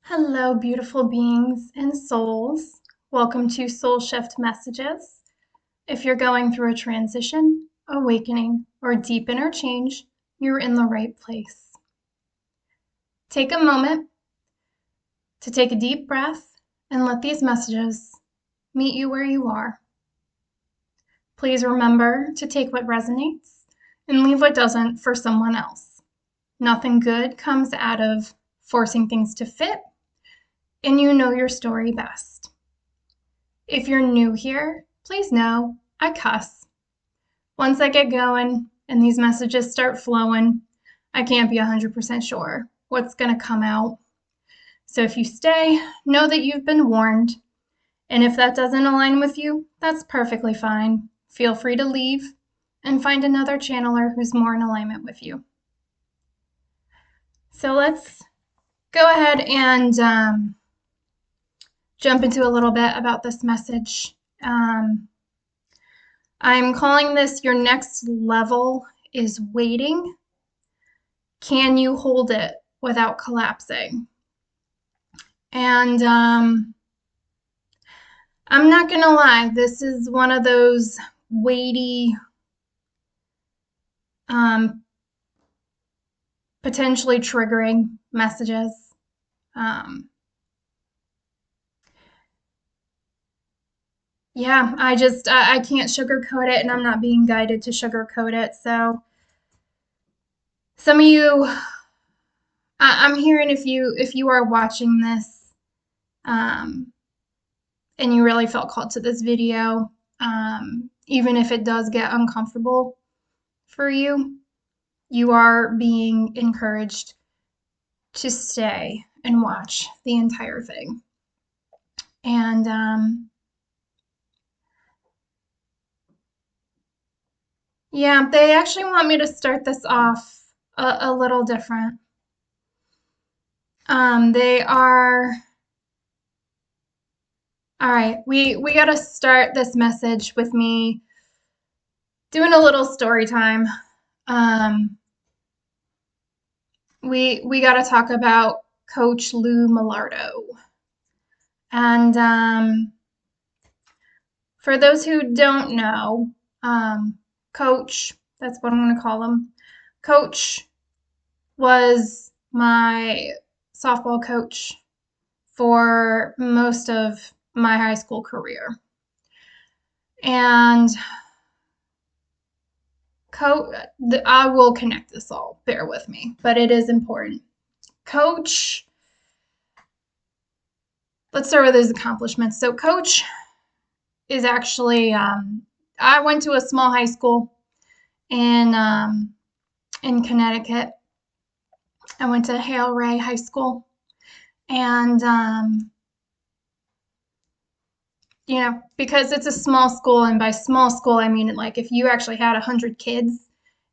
Hello, beautiful beings and souls. Welcome to Soul Shift Messages. If you're going through a transition, awakening, or deep inner change, you're in the right place. Take a moment to take a deep breath and let these messages meet you where you are. Please remember to take what resonates and leave what doesn't for someone else. Nothing good comes out of forcing things to fit, and you know your story best. If you're new here, please know I cuss. Once I get going and these messages start flowing, I can't be 100% sure what's going to come out. So if you stay, know that you've been warned. And if that doesn't align with you, that's perfectly fine. Feel free to leave and find another channeler who's more in alignment with you. So let's go ahead and jump into a little bit about this message. I'm calling this your next level is waiting. Can you hold it without collapsing? And I'm not gonna lie, this is one of those weighty, potentially triggering messages. Yeah, I can't sugarcoat it, and I'm not being guided to sugarcoat it. So some of you, I'm hearing if you are watching this, and you really felt called to this video, even if it does get uncomfortable for you, you are being encouraged to stay and watch the entire thing. And yeah, they actually want me to start this off a little different. They are, all right, we got to start this message with me doing a little story time. We got to talk about Coach Lou Milardo. And for those who don't know, Coach, that's what I'm going to call him, Coach was my softball coach for most of my high school career. And I will connect this all, bear with me, but it is important. Coach, let's start with his accomplishments. So Coach is actually, I went to a small high school in Connecticut. I went to Hale Ray High School, and you know, because it's a small school, and by small school I mean like if you actually had 100 kids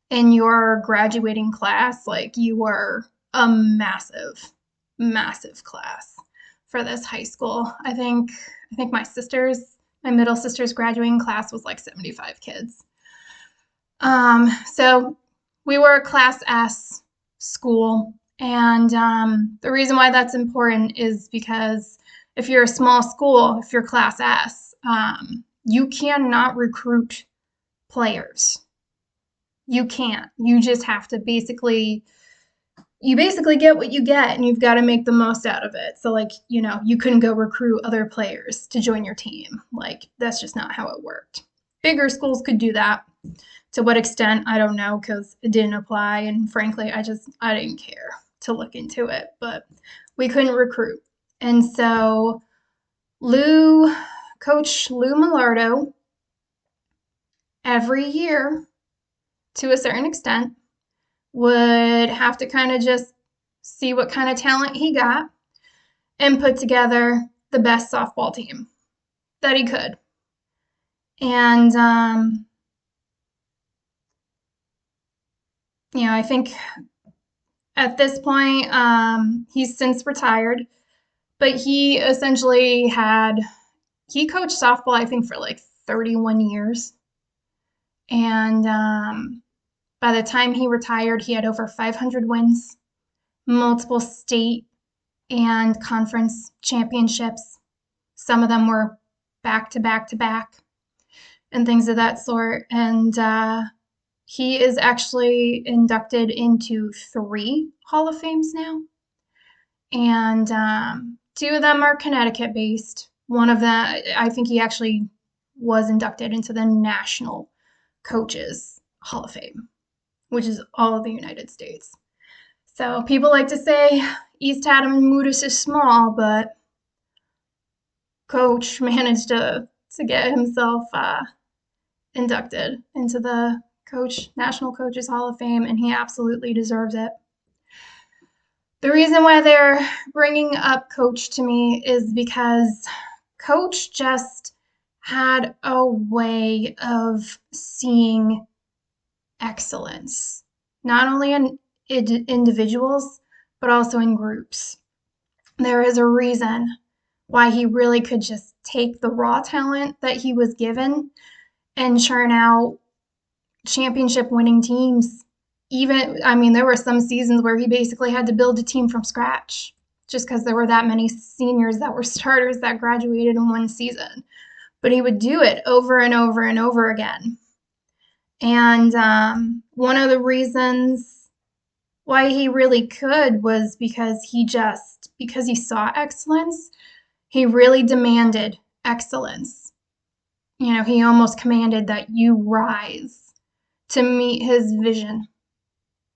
in your graduating class, like you were a massive, massive class for this high school. I think my middle sister's graduating class was like 75 kids. So we were a Class S school, and the reason why that's important is because if you're a small school, if you're Class S, you cannot recruit players. You can't. You just have to basically get what you get, and you've got to make the most out of it. So like, you know, you couldn't go recruit other players to join your team. Like, that's just not how it worked. Bigger schools could do that. To what extent, I don't know, because it didn't apply, and frankly, I didn't care to look into it, but we couldn't recruit. And so Coach Lou Milardo, every year, to a certain extent, would have to kind of just see what kind of talent he got and put together the best softball team that he could. And you know, I think at this point, he's since retired, but he essentially he coached softball, I think, for like 31 years. And by the time he retired, he had over 500 wins, multiple state and conference championships. Some of them were back to back to back and things of that sort. And he is actually inducted into 3 Hall of Fames now. And 2 of them are Connecticut based. One of them, I think he actually was inducted into the National Coaches Hall of Fame, which is all of the United States. So people like to say East Haddam and Moodus is small, but Coach managed to get himself inducted into the National Coaches Hall of Fame, and he absolutely deserves it. The reason why they're bringing up Coach to me is because Coach just had a way of seeing excellence, not only in individuals, but also in groups. There is a reason why he really could just take the raw talent that he was given and churn out championship winning teams. Even, I mean, there were some seasons where he basically had to build a team from scratch just because there were that many seniors that were starters that graduated in one season. But he would do it over and over and over again. And one of the reasons why he really could was because he saw excellence. He really demanded excellence. You know, he almost commanded that you rise to meet his vision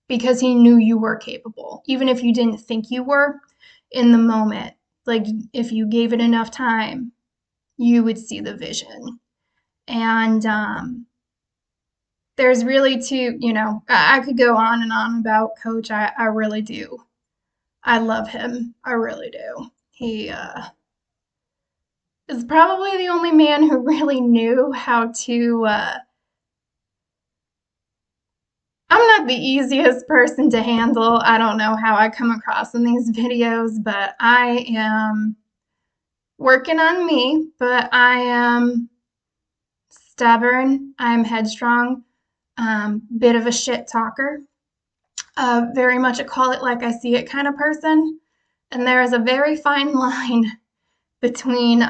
because he knew you were capable, even if you didn't think you were in the moment. Like, if you gave it enough time, you would see the vision. And there's really two, you know, I could go on and on about Coach. I really do. I love him. I really do. He is probably the only man who really knew how to. I'm not the easiest person to handle. I don't know how I come across in these videos, but I am working on me. But I am stubborn. I'm headstrong. Bit of a shit talker. Very much a call it like I see it kind of person. And there is a very fine line between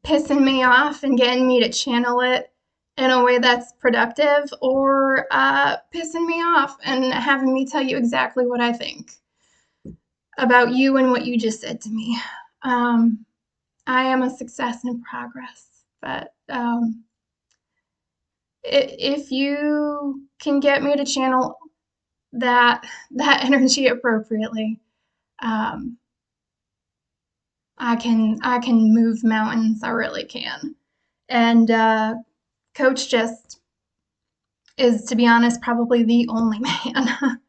pissing me off and getting me to channel it in a way that's productive, or pissing me off and having me tell you exactly what I think about you and what you just said to me. I am a success in progress, but if you can get me to channel that energy appropriately, I can move mountains. I really can. And Coach just is, to be honest, probably the only man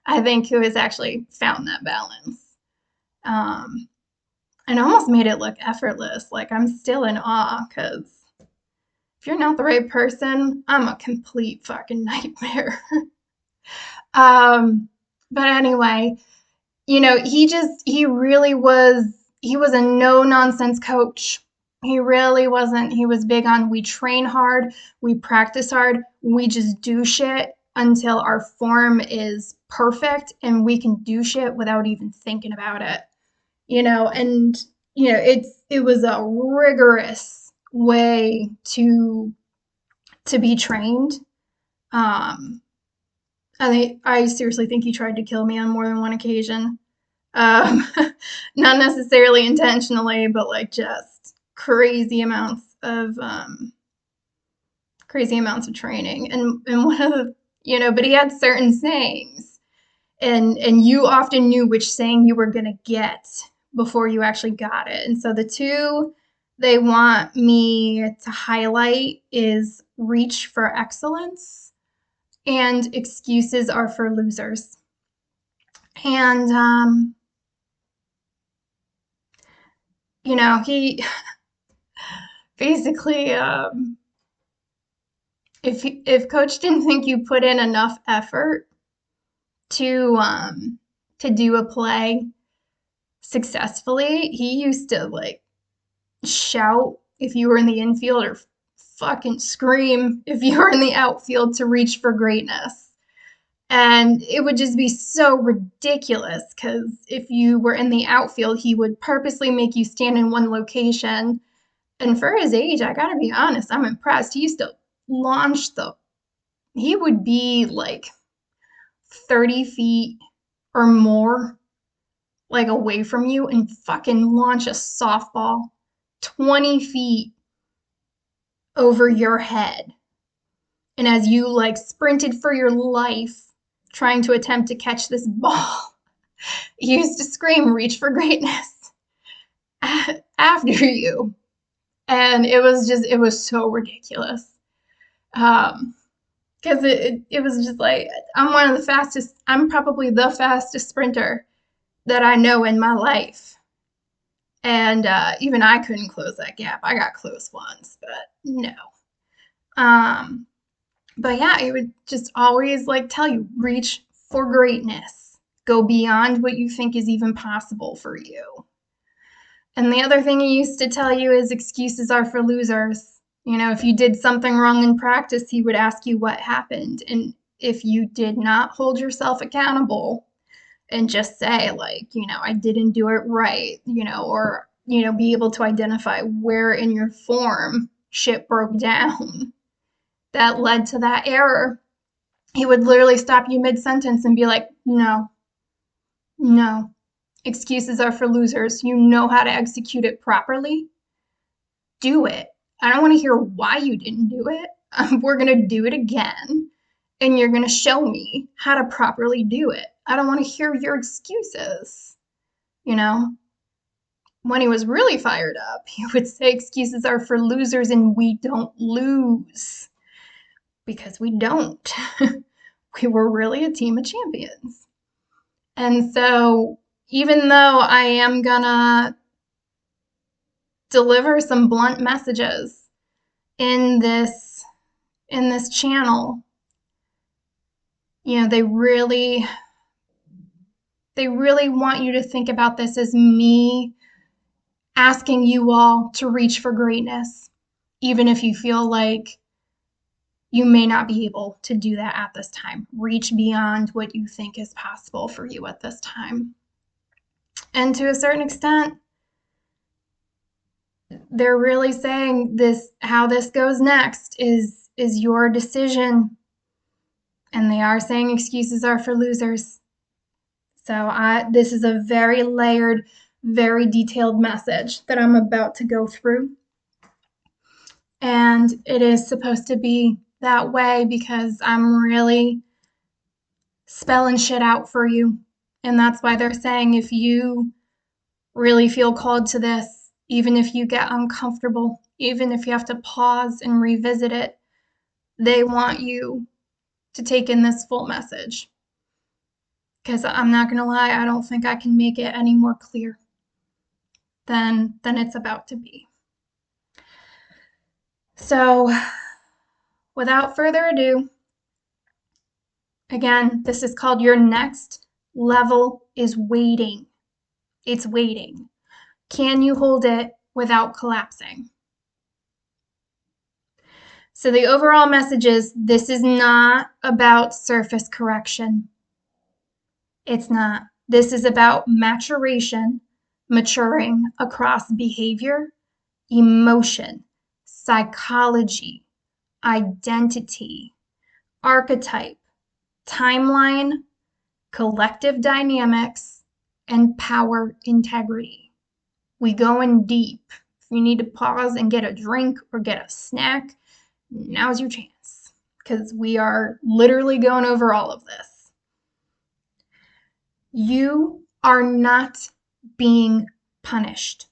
I think who has actually found that balance. And almost made it look effortless. Like, I'm still in awe, because if you're not the right person, I'm a complete fucking nightmare. But anyway, you know, he was a no nonsense coach. He really wasn't. He was big on, we train hard, we practice hard, we just do shit until our form is perfect and we can do shit without even thinking about it. You know, and you know, it was a rigorous way to be trained. I seriously think he tried to kill me on more than one occasion. Not necessarily intentionally, but like just crazy amounts of training. And one of the, you know, but he had certain sayings, and you often knew which saying you were gonna get before you actually got it. And so the two they want me to highlight is reach for excellence and excuses are for losers. And you know, he basically, if Coach didn't think you put in enough effort to do a play successfully, he used to like shout if you were in the infield, or fucking scream if you were in the outfield, to reach for greatness. And it would just be so ridiculous because if you were in the outfield, he would purposely make you stand in one location. And for his age, I gotta be honest, I'm impressed. He used to launch he would be like 30 feet or more, like away from you, and fucking launch a softball 20 feet over your head. And as you like sprinted for your life trying to attempt to catch this ball, he used to scream, "Reach for greatness," after you. And it was so ridiculous. Because it was just like, I'm probably the fastest sprinter that I know in my life. And even I couldn't close that gap. I got close once, but no. But yeah, it would just always like tell you, reach for greatness. Go beyond what you think is even possible for you. And the other thing he used to tell you is excuses are for losers. You know, if you did something wrong in practice, he would ask you what happened. And if you did not hold yourself accountable and just say, like, you know, I didn't do it right, you know, or, you know, be able to identify where in your form shit broke down that led to that error, he would literally stop you mid-sentence and be like, no, no, excuses are for losers. You know how to execute it properly. Do it. I don't want to hear why you didn't do it. We're going to do it again, and you're going to show me how to properly do it. I don't want to hear your excuses. You know, when he was really fired up, he would say excuses are for losers and we don't lose. Because we don't. We were really a team of champions. And so even though I am gonna deliver some blunt messages in this channel, you know, they really want you to think about this as me asking you all to reach for greatness, even if you feel like you may not be able to do that at this time. Reach beyond what you think is possible for you at this time. And to a certain extent, they're really saying this, how this goes next is your decision. And they are saying excuses are for losers. So this is a very layered, very detailed message that I'm about to go through. And it is supposed to be that way because I'm really spelling shit out for you. And that's why they're saying if you really feel called to this, even if you get uncomfortable, even if you have to pause and revisit it, they want you to take in this full message. Because I'm not going to lie, I don't think I can make it any more clear than it's about to be. So, without further ado, again, this is called Your Next Level is Waiting. It's waiting. Can you hold it without collapsing? So the overall message is this is not about surface correction. It's not. This is about maturation, maturing across behavior, emotion, psychology, identity, archetype, timeline, collective dynamics, and power integrity. We go in deep. If you need to pause and get a drink or get a snack, now's your chance, because we are literally going over all of this. You are not being punished.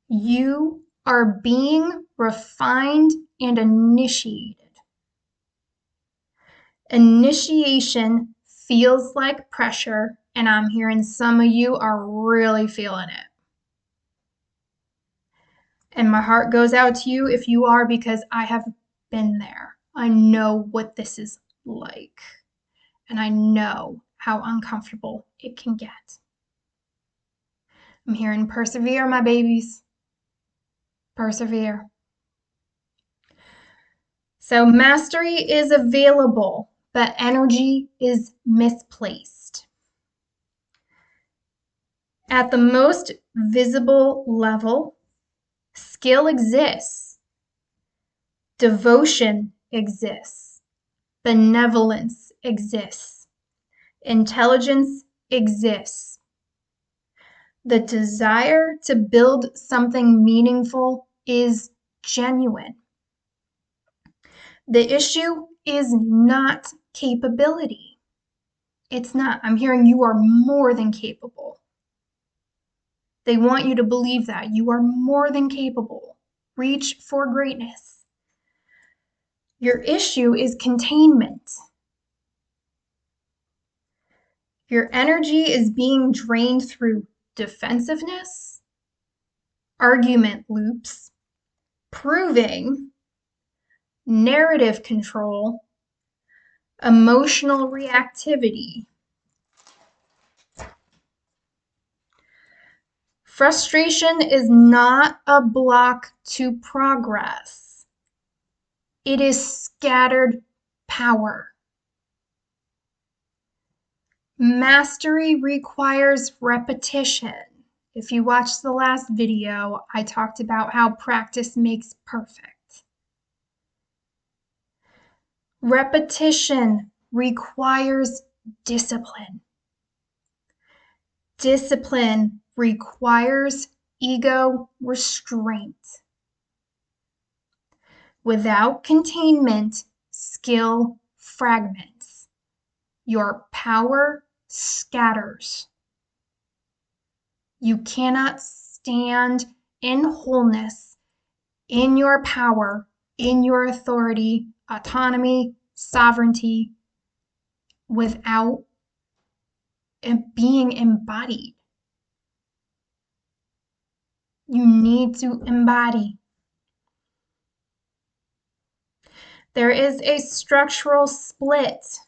You are being refined and initiated. Initiation feels like pressure, and I'm hearing some of you are really feeling it. And my heart goes out to you if you are, because I have been there. I know what this is like. And I know how uncomfortable it can get. I'm hearing persevere, my babies. Persevere. So mastery is available, but energy is misplaced. At the most visible level, skill exists, devotion exists, benevolence exists, intelligence exists. The desire to build something meaningful is genuine. The issue is not capability. It's not. I'm hearing you are more than capable. They want you to believe that. You are more than capable. Reach for greatness. Your issue is containment. Your energy is being drained through defensiveness, argument loops, proving, narrative control, emotional reactivity. Frustration is not a block to progress. It is scattered power. Mastery requires repetition. If you watched the last video, I talked about how practice makes perfect. Repetition requires discipline. Discipline requires ego restraint. Without containment, skill fragments. Your power scatters. You cannot stand in wholeness, in your power, in your authority, autonomy, sovereignty, without being embodied. You need to embody. There is a structural split.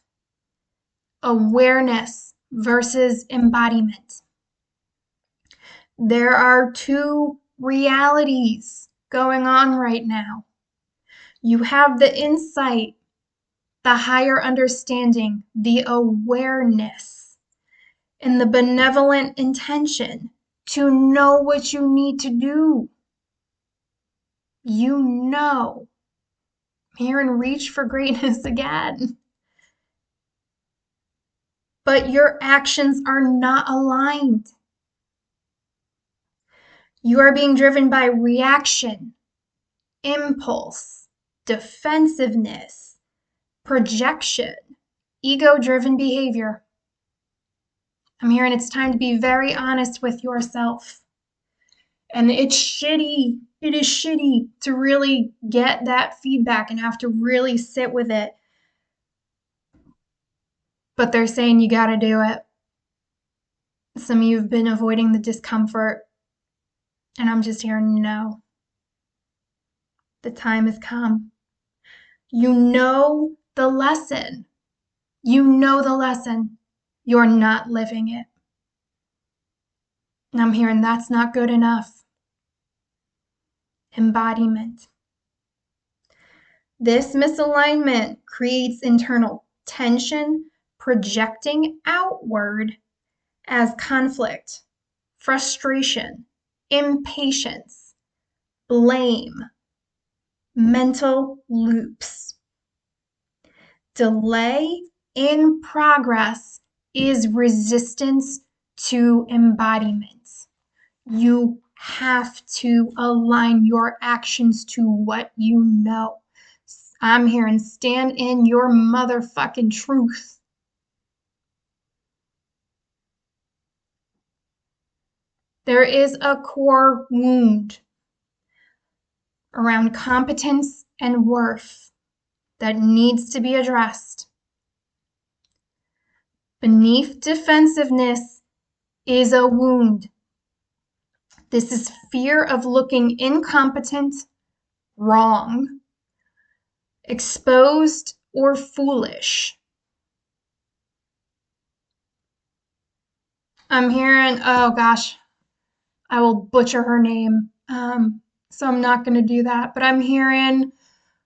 Awareness versus embodiment. There are two realities going on right now. You have the insight, the higher understanding, the awareness, and the benevolent intention to know what you need to do. You know. Here and reach for greatness again. But your actions are not aligned. You are being driven by reaction, impulse, defensiveness, projection, ego-driven behavior. I'm hearing it's time to be very honest with yourself. And it's shitty. It is shitty to really get that feedback and have to really sit with it. But they're saying you got to do it. Some of you have been avoiding the discomfort. And I'm just hearing no. The time has come. You know the lesson. You know the lesson. You're not living it. And I'm hearing that's not good enough. Embodiment. This misalignment creates internal tension, projecting outward as conflict, frustration, impatience, blame, mental loops. Delay in progress is resistance to embodiment. You have to align your actions to what you know. I'm hearing stand in your motherfucking truth. There is a core wound around competence and worth that needs to be addressed. Beneath defensiveness is a wound. This is fear of looking incompetent, wrong, exposed, or foolish. I'm hearing, oh gosh, I will butcher her name, so I'm not going to do that, but I'm hearing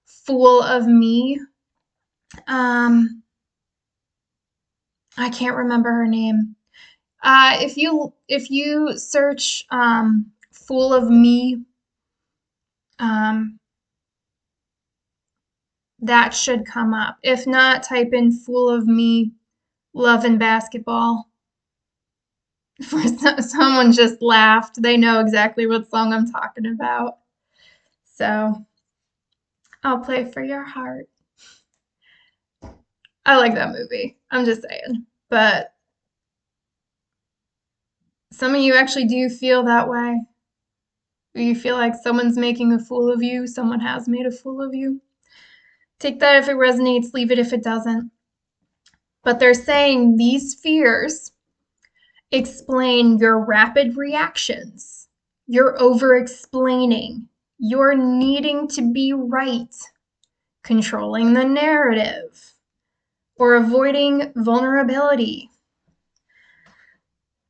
fool of me. I can't remember her name. If you search "Fool of Me," um, that should come up. If not, type in "Fool of Me, Love and Basketball." For someone just laughed. They know exactly what song I'm talking about. So I'll play for your heart. I like that movie. I'm just saying. But some of you actually do feel that way. You feel like someone's making a fool of you. Someone has made a fool of you. Take that if it resonates, leave it if it doesn't. But they're saying these fears explain your rapid reactions, your over-explaining, your needing to be right, controlling the narrative, or avoiding vulnerability.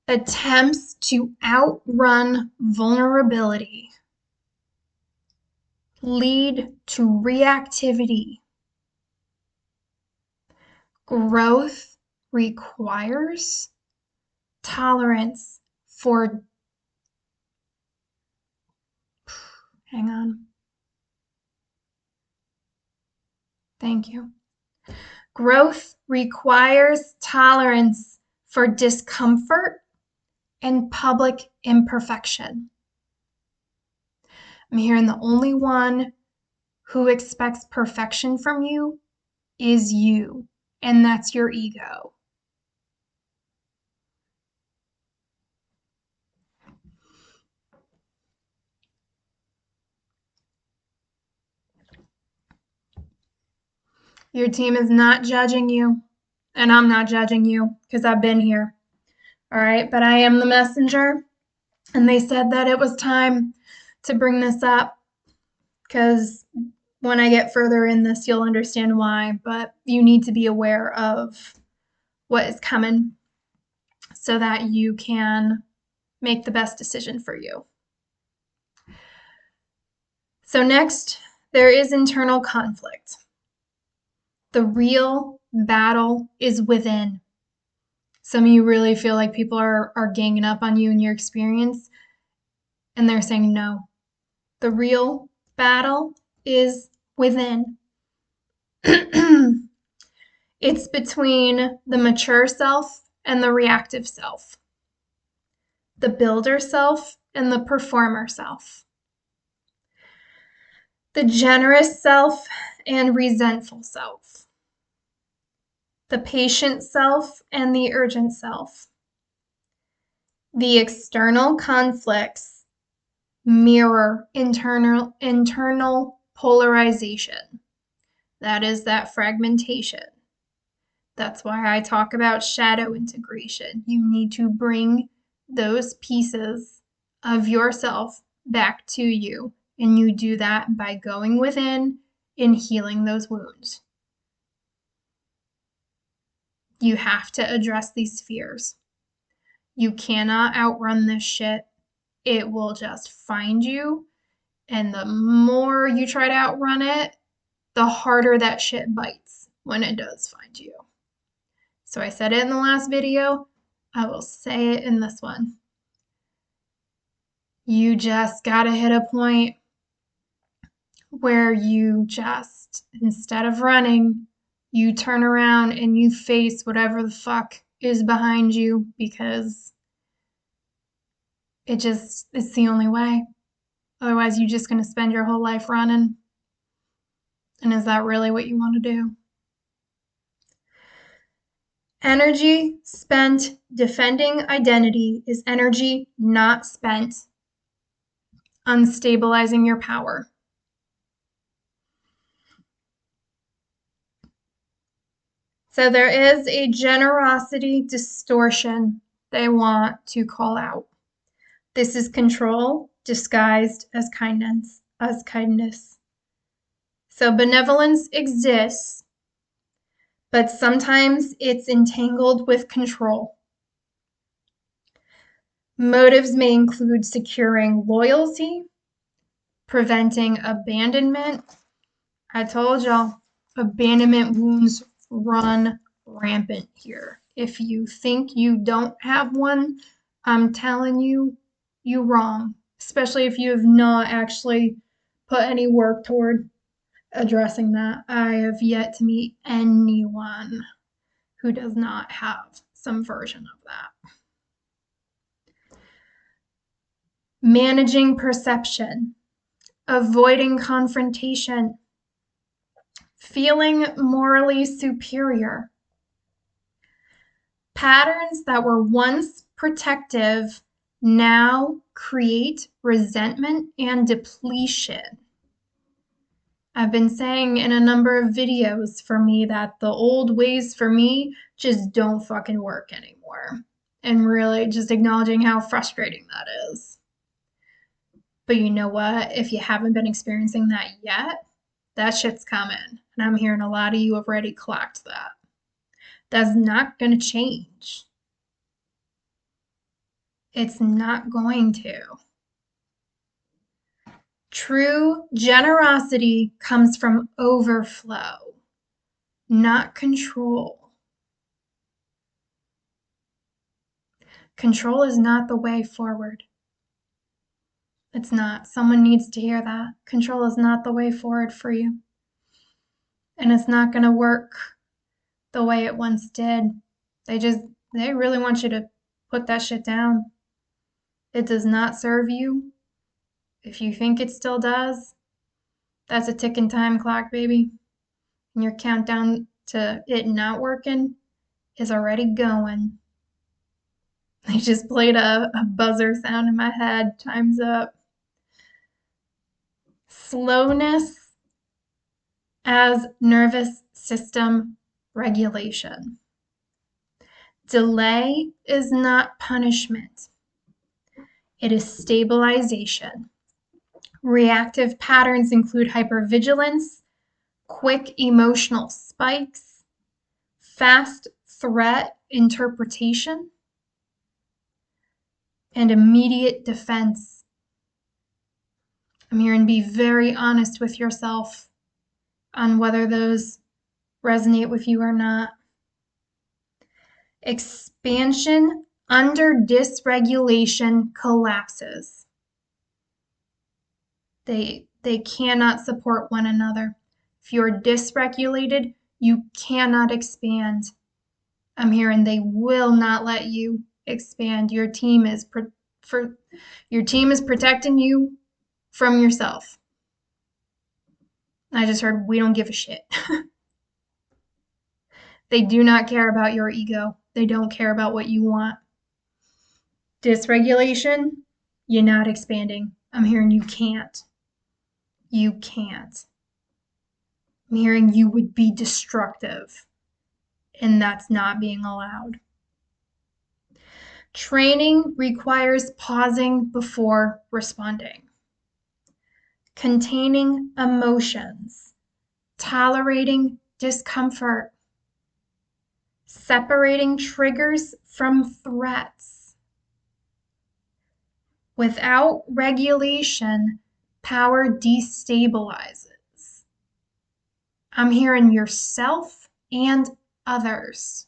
Attempts to outrun vulnerability lead to reactivity. Growth requires tolerance for, hang on. Thank you. Growth requires tolerance for discomfort and public imperfection. I'm hearing the only one who expects perfection from you is you, and that's your ego. Your team is not judging you, and I'm not judging you because I've been here. All right, but I am the messenger, and they said that it was time to bring this up because when I get further in this, you'll understand why, but you need to be aware of what is coming so that you can make the best decision for you. So next, there is internal conflict. The real battle is within. Some of you really feel like people are ganging up on you in your experience, and they're saying no. The real battle is within. It's between the mature self and the reactive self, the builder self and the performer self, the generous self and resentful self, the patient self and the urgent self. The external conflicts mirror internal polarization. That is that fragmentation. That's why I talk about shadow integration. You need to bring those pieces of yourself back to you, and you do that by going within and healing those wounds. You have to address these fears. You cannot outrun this shit. It will just find you, and the more you try to outrun it, the harder that shit bites when it does find you. So I said it in the last video. I will say it in this one. You just gotta hit a point where you just, instead of running, you turn around and you face whatever the fuck is behind you because it's the only way. Otherwise, you're just gonna spend your whole life running. And is that really what you want to do? Energy spent defending identity is energy not spent unstabilizing your power. So there is a generosity distortion they want to call out. This is control disguised as kindness, So benevolence exists, but sometimes it's entangled with control. Motives may include securing loyalty, preventing abandonment. I told y'all, abandonment wounds run rampant here If you think you don't have one, I'm telling you, you're wrong, especially if you have not actually put any work toward addressing that. I have yet to meet anyone who does not have some version of that. Managing perception, avoiding confrontation, feeling morally superior. Patterns that were once protective now create resentment and depletion. I've been saying in a number of videos for me that the old ways for me just don't fucking work anymore. And really just acknowledging how frustrating that is. But you know what? If you haven't been experiencing that yet, that shit's coming. And I'm hearing a lot of you have already clocked that. That's not going to change. It's not going to. True generosity comes from overflow, not control. Control is not the way forward. It's not. Someone needs to hear that. Control is not the way forward for you. And it's not going to work the way it once did. They really want you to put that shit down. It does not serve you. If you think it still does, that's a ticking time clock, baby. And your countdown to it not working is already going. I just played a buzzer sound in my head. Time's up. Slowness as nervous system regulation. Delay is not punishment. It is stabilization. Reactive patterns include hypervigilance, quick emotional spikes, fast threat interpretation, and immediate defense. I'm here and be very honest with yourself on whether those resonate with you or not. Expansion under dysregulation collapses. They cannot support one another. If you're dysregulated, you cannot expand. I'm hearing they will not let you expand. Your team is protecting you from yourself. I just heard we don't give a shit. They do not care about your ego. They don't care about what you want. Dysregulation, you're not expanding. I'm hearing you can't. You can't. I'm hearing you would be destructive, and that's not being allowed. Training requires pausing before responding. Containing emotions. Tolerating discomfort. Separating triggers from threats. Without regulation, power destabilizes. I'm hearing yourself and others.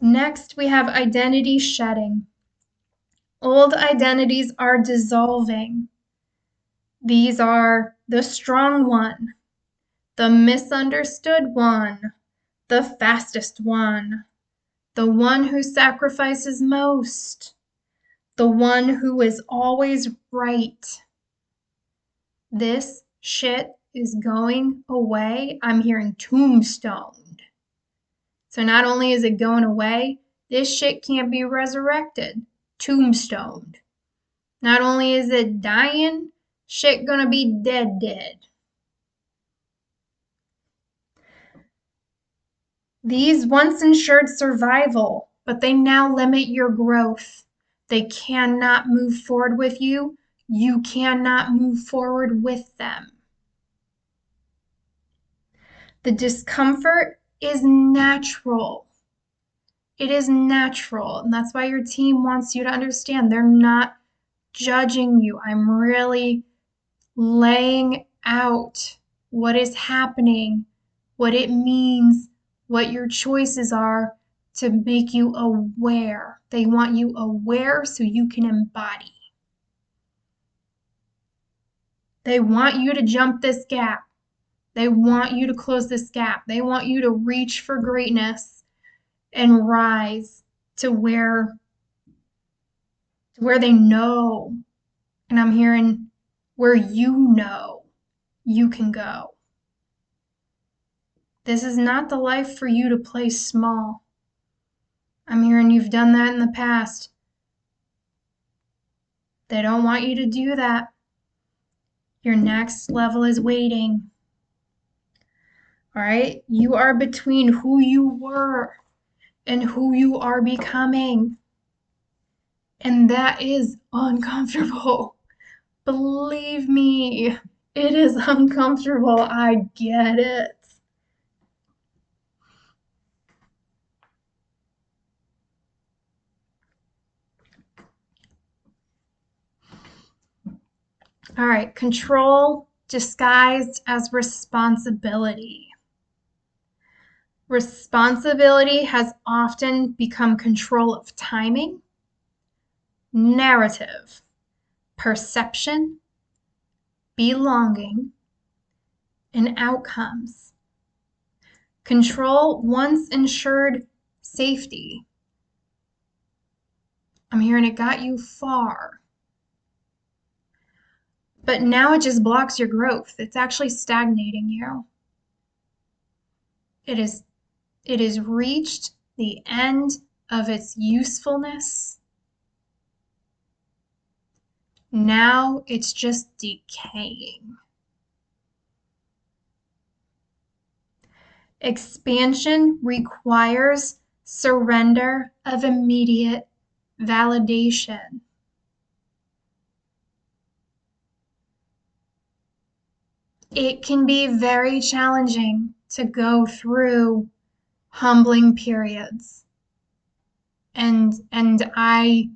Next, we have identity shedding. Old identities are dissolving. These are the strong one, the misunderstood one, the fastest one, the one who sacrifices most, the one who is always right. This shit is going away. I'm hearing tombstoned. So not only is it going away, this shit can't be resurrected. Tombstoned. Not only is it dying, shit gonna be dead. These once ensured survival, but they now limit your growth. They cannot move forward with you. You cannot move forward with them. The discomfort is natural. It is natural, and that's why your team wants you to understand they're not judging you. I'm really laying out what is happening, what it means, what your choices are, to make you aware. They want you aware so you can embody. They want you to jump this gap. They want you to close this gap. They want you to reach for greatness and rise to where they know. And I'm hearing where you know you can go. This is not the life for you to play small. I'm hearing you've done that in the past. They don't want you to do that. Your next level is waiting. All right? You are between who you were and who you are becoming. And that is uncomfortable. Believe me, it is uncomfortable. I get it. All right, control disguised as responsibility. Responsibility has often become control of timing, narrative, perception, belonging, and outcomes. Control once ensured safety. I'm hearing it got you far. But now it just blocks your growth. It's actually stagnating you. It is reached the end of its usefulness. Now it's just decaying. Expansion requires surrender of immediate validation. It can be very challenging to go through humbling periods. And I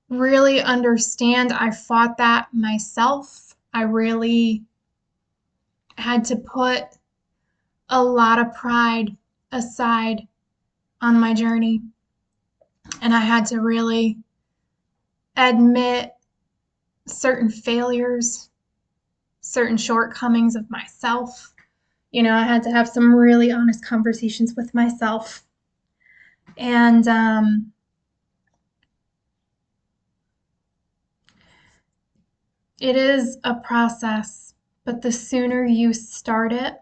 really understand. I fought that myself. I really had to put a lot of pride aside on my journey. And I had to really admit certain failures, certain shortcomings of myself. You know, I had to have some really honest conversations with myself. And it is a process, but the sooner you start it,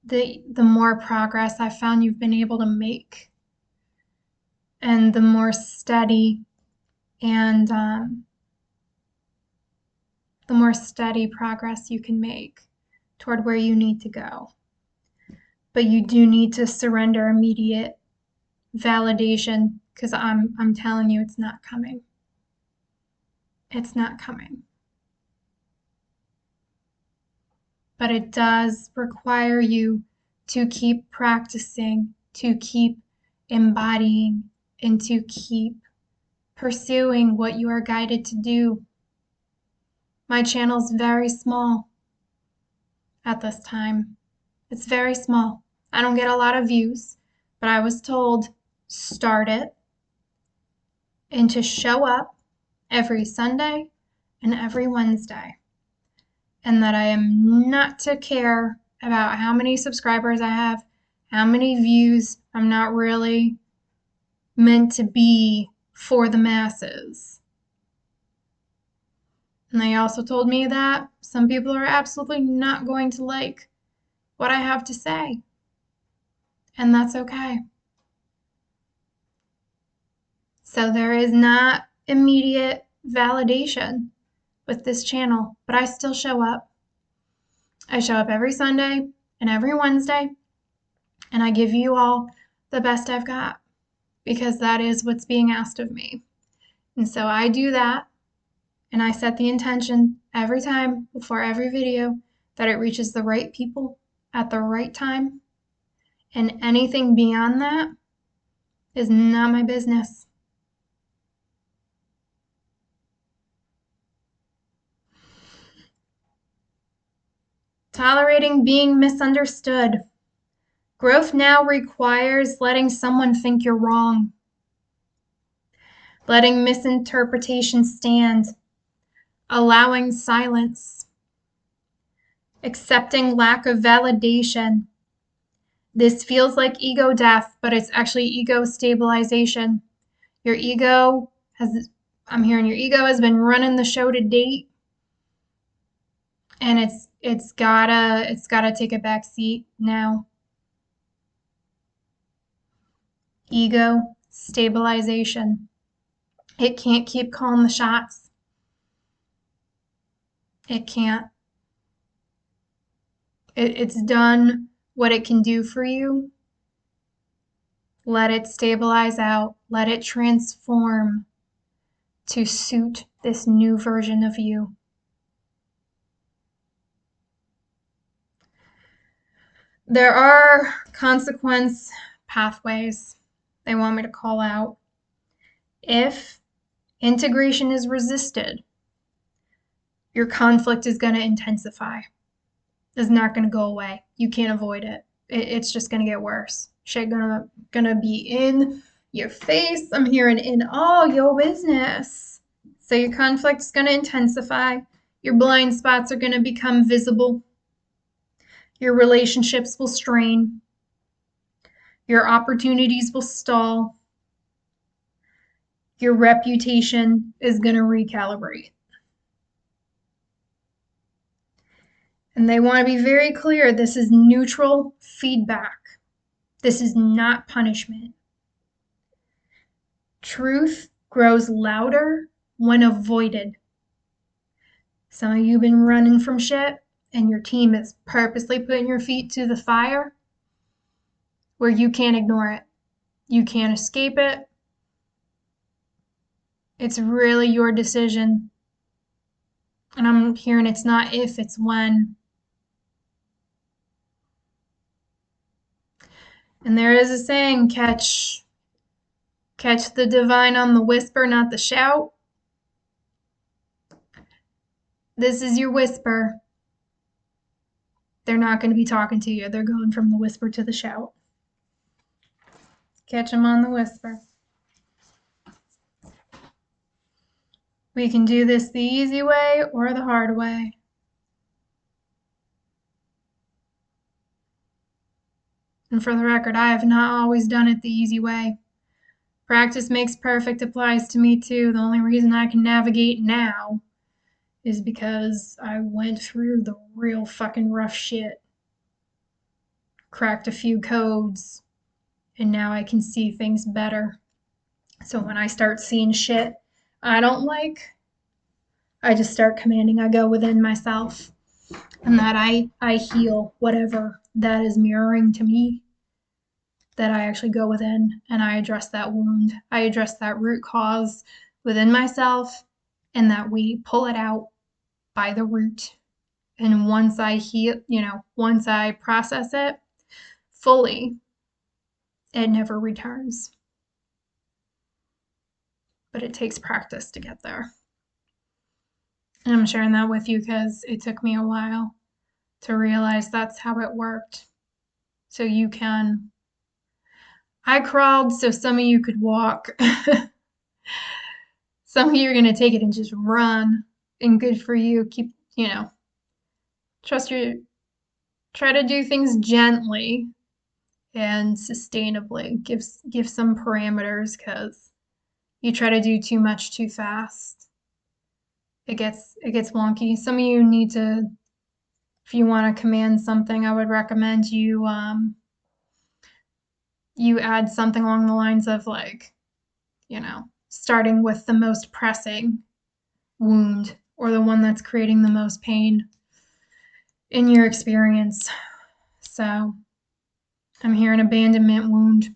the more progress I found you've been able to make, and the more steady and the more steady progress you can make toward where you need to go. But you do need to surrender immediate validation, because I'm telling you, it's not coming. It's not coming. But it does require you to keep practicing, to keep embodying, and to keep pursuing what you are guided to do. My channel's very small at this time. It's very small. I don't get a lot of views, but I was told, start it, and to show up every Sunday and every Wednesday. And that I am not to care about how many subscribers I have, how many views. I'm not really meant to be for the masses. And they also told me that some people are absolutely not going to like what I have to say. And that's okay. So there is not immediate validation with this channel, but I still show up. I show up every Sunday and every Wednesday, and I give you all the best I've got, because that is what's being asked of me. And so I do that, and I set the intention every time before every video that it reaches the right people at the right time. And anything beyond that is not my business. Tolerating being misunderstood. Growth now requires letting someone think you're wrong. Letting misinterpretation stand. Allowing silence. Accepting lack of validation. This feels like ego death, but it's actually ego stabilization. Your ego I'm hearing your ego has been running the show to date, and it's gotta take a back seat now. Ego stabilization. It can't keep calling the shots. It can't. It's done what it can do for you. Let it stabilize out. Let it transform to suit this new version of you. There are consequence pathways they want me to call out. If integration is resisted, your conflict is going to intensify. It's not going to go away. You can't avoid it. It's just going to get worse. Shit gonna be in your face. I'm hearing in all your business. So your conflict is going to intensify. Your blind spots are going to become visible. Your relationships will strain. Your opportunities will stall. Your reputation is going to recalibrate. And they want to be very clear, this is neutral feedback. This is not punishment. Truth grows louder when avoided. Some of you have been running from shit, and your team is purposely putting your feet to the fire where you can't ignore it. You can't escape it. It's really your decision. And I'm hearing it's not if, it's when. And there is a saying, catch the divine on the whisper, not the shout. This is your whisper. They're not going to be talking to you. They're going from the whisper to the shout. Catch them on the whisper. We can do this the easy way or the hard way. And for the record, I have not always done it the easy way. Practice makes perfect applies to me too. The only reason I can navigate now is because I went through the real fucking rough shit. Cracked a few codes, and now I can see things better. So when I start seeing shit I don't like, I just start commanding. I go within myself, and that I heal whatever that is mirroring to me. That I actually go within and I address that wound. I address that root cause within myself, and that we pull it out by the root. And once I heal, once I process it fully, it never returns. But it takes practice to get there. And I'm sharing that with you because it took me a while to realize that's how it worked. So you can. I crawled so some of you could walk. Some of you are going to take it and just run. And good for you. Keep, try to do things gently and sustainably. Give some parameters, because you try to do too much too fast. It gets wonky. Some of you need to, if you want to command something, I would recommend you you add something along the lines of starting with the most pressing wound, or the one that's creating the most pain in your experience. So I'm hearing abandonment wound.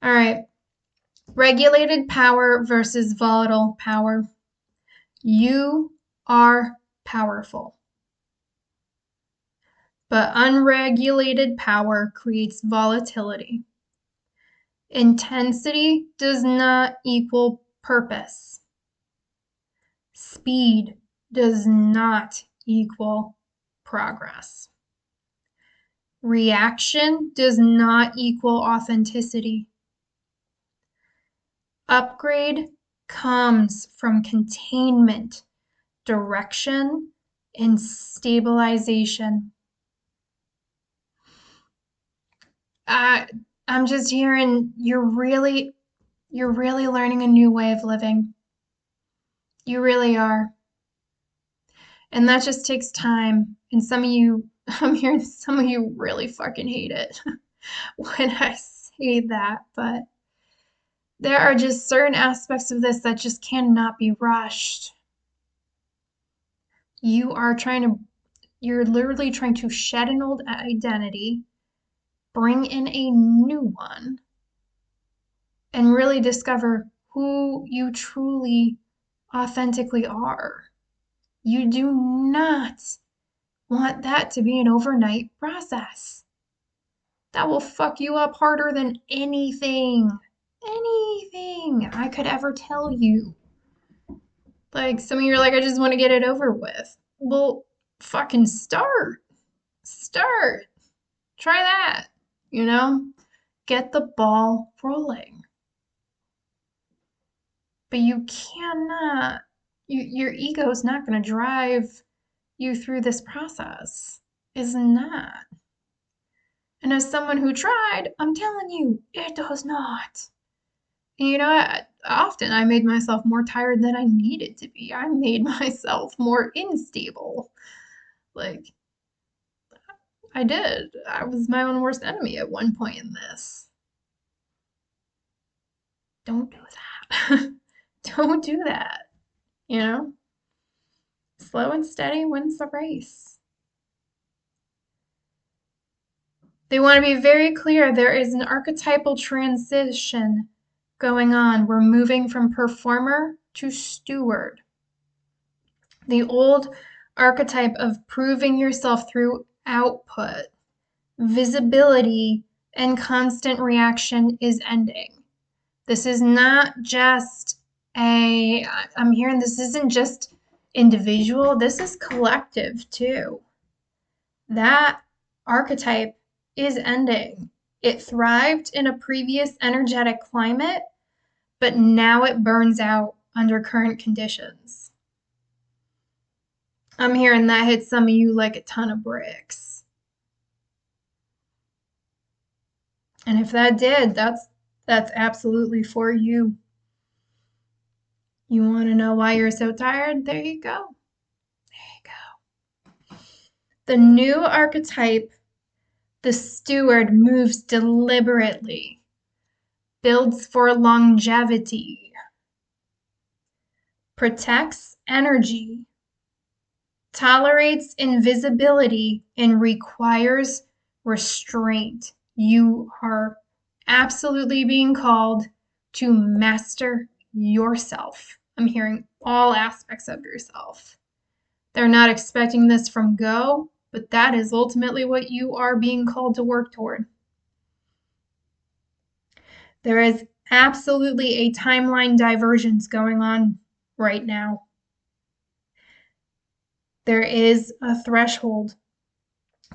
All right. Regulated power versus volatile power. You are powerful. But unregulated power creates volatility. Intensity does not equal purpose. Speed does not equal progress. Reaction does not equal authenticity. Upgrade comes from containment, direction, and stabilization. I'm just hearing you're really learning a new way of living. You really are. And that just takes time. And some of you, I'm hearing some of you really fucking hate it when I say that, but there are just certain aspects of this that just cannot be rushed. You're literally trying to shed an old identity, bring in a new one, and really discover who you truly, authentically are. You do not want that to be an overnight process. That will fuck you up harder than anything I could ever tell you. Like, some of you are like, I just want to get it over with. Well, fucking start. Try that, Get the ball rolling. But you cannot, your ego is not going to drive you through this process. Is not. And as someone who tried, I'm telling you, it does not. And often I made myself more tired than I needed to be. I made myself more unstable. Like, I did. I was my own worst enemy at one point in this. Don't do that. Don't do that. Slow and steady wins the race. They want to be very clear. There is an archetypal transition going on. We're moving from performer to steward. The old archetype of proving yourself through output, visibility, and constant reaction is ending. This is not just I'm hearing this isn't just individual, this is collective too. That archetype is ending. It thrived in a previous energetic climate, but now it burns out under current conditions. I'm hearing that hit some of you like a ton of bricks. And if that did, that's absolutely for you. You want to know why you're so tired? There you go. The new archetype, the steward, moves deliberately, builds for longevity, protects energy, tolerates invisibility, and requires restraint. You are absolutely being called to master yourself. I'm hearing all aspects of yourself. They're not expecting this from go, but that is ultimately what you are being called to work toward. There is absolutely a timeline divergence going on right now. There is a threshold.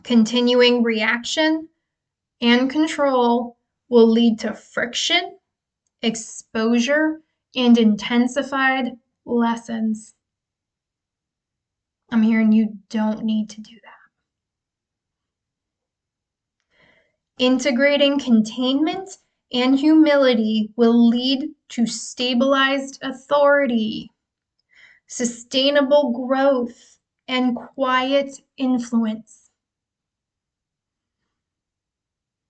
Continuing reaction and control will lead to friction, exposure, and intensified lessons. I'm hearing you don't need to do that. Integrating containment and humility will lead to stabilized authority, sustainable growth, and quiet influence.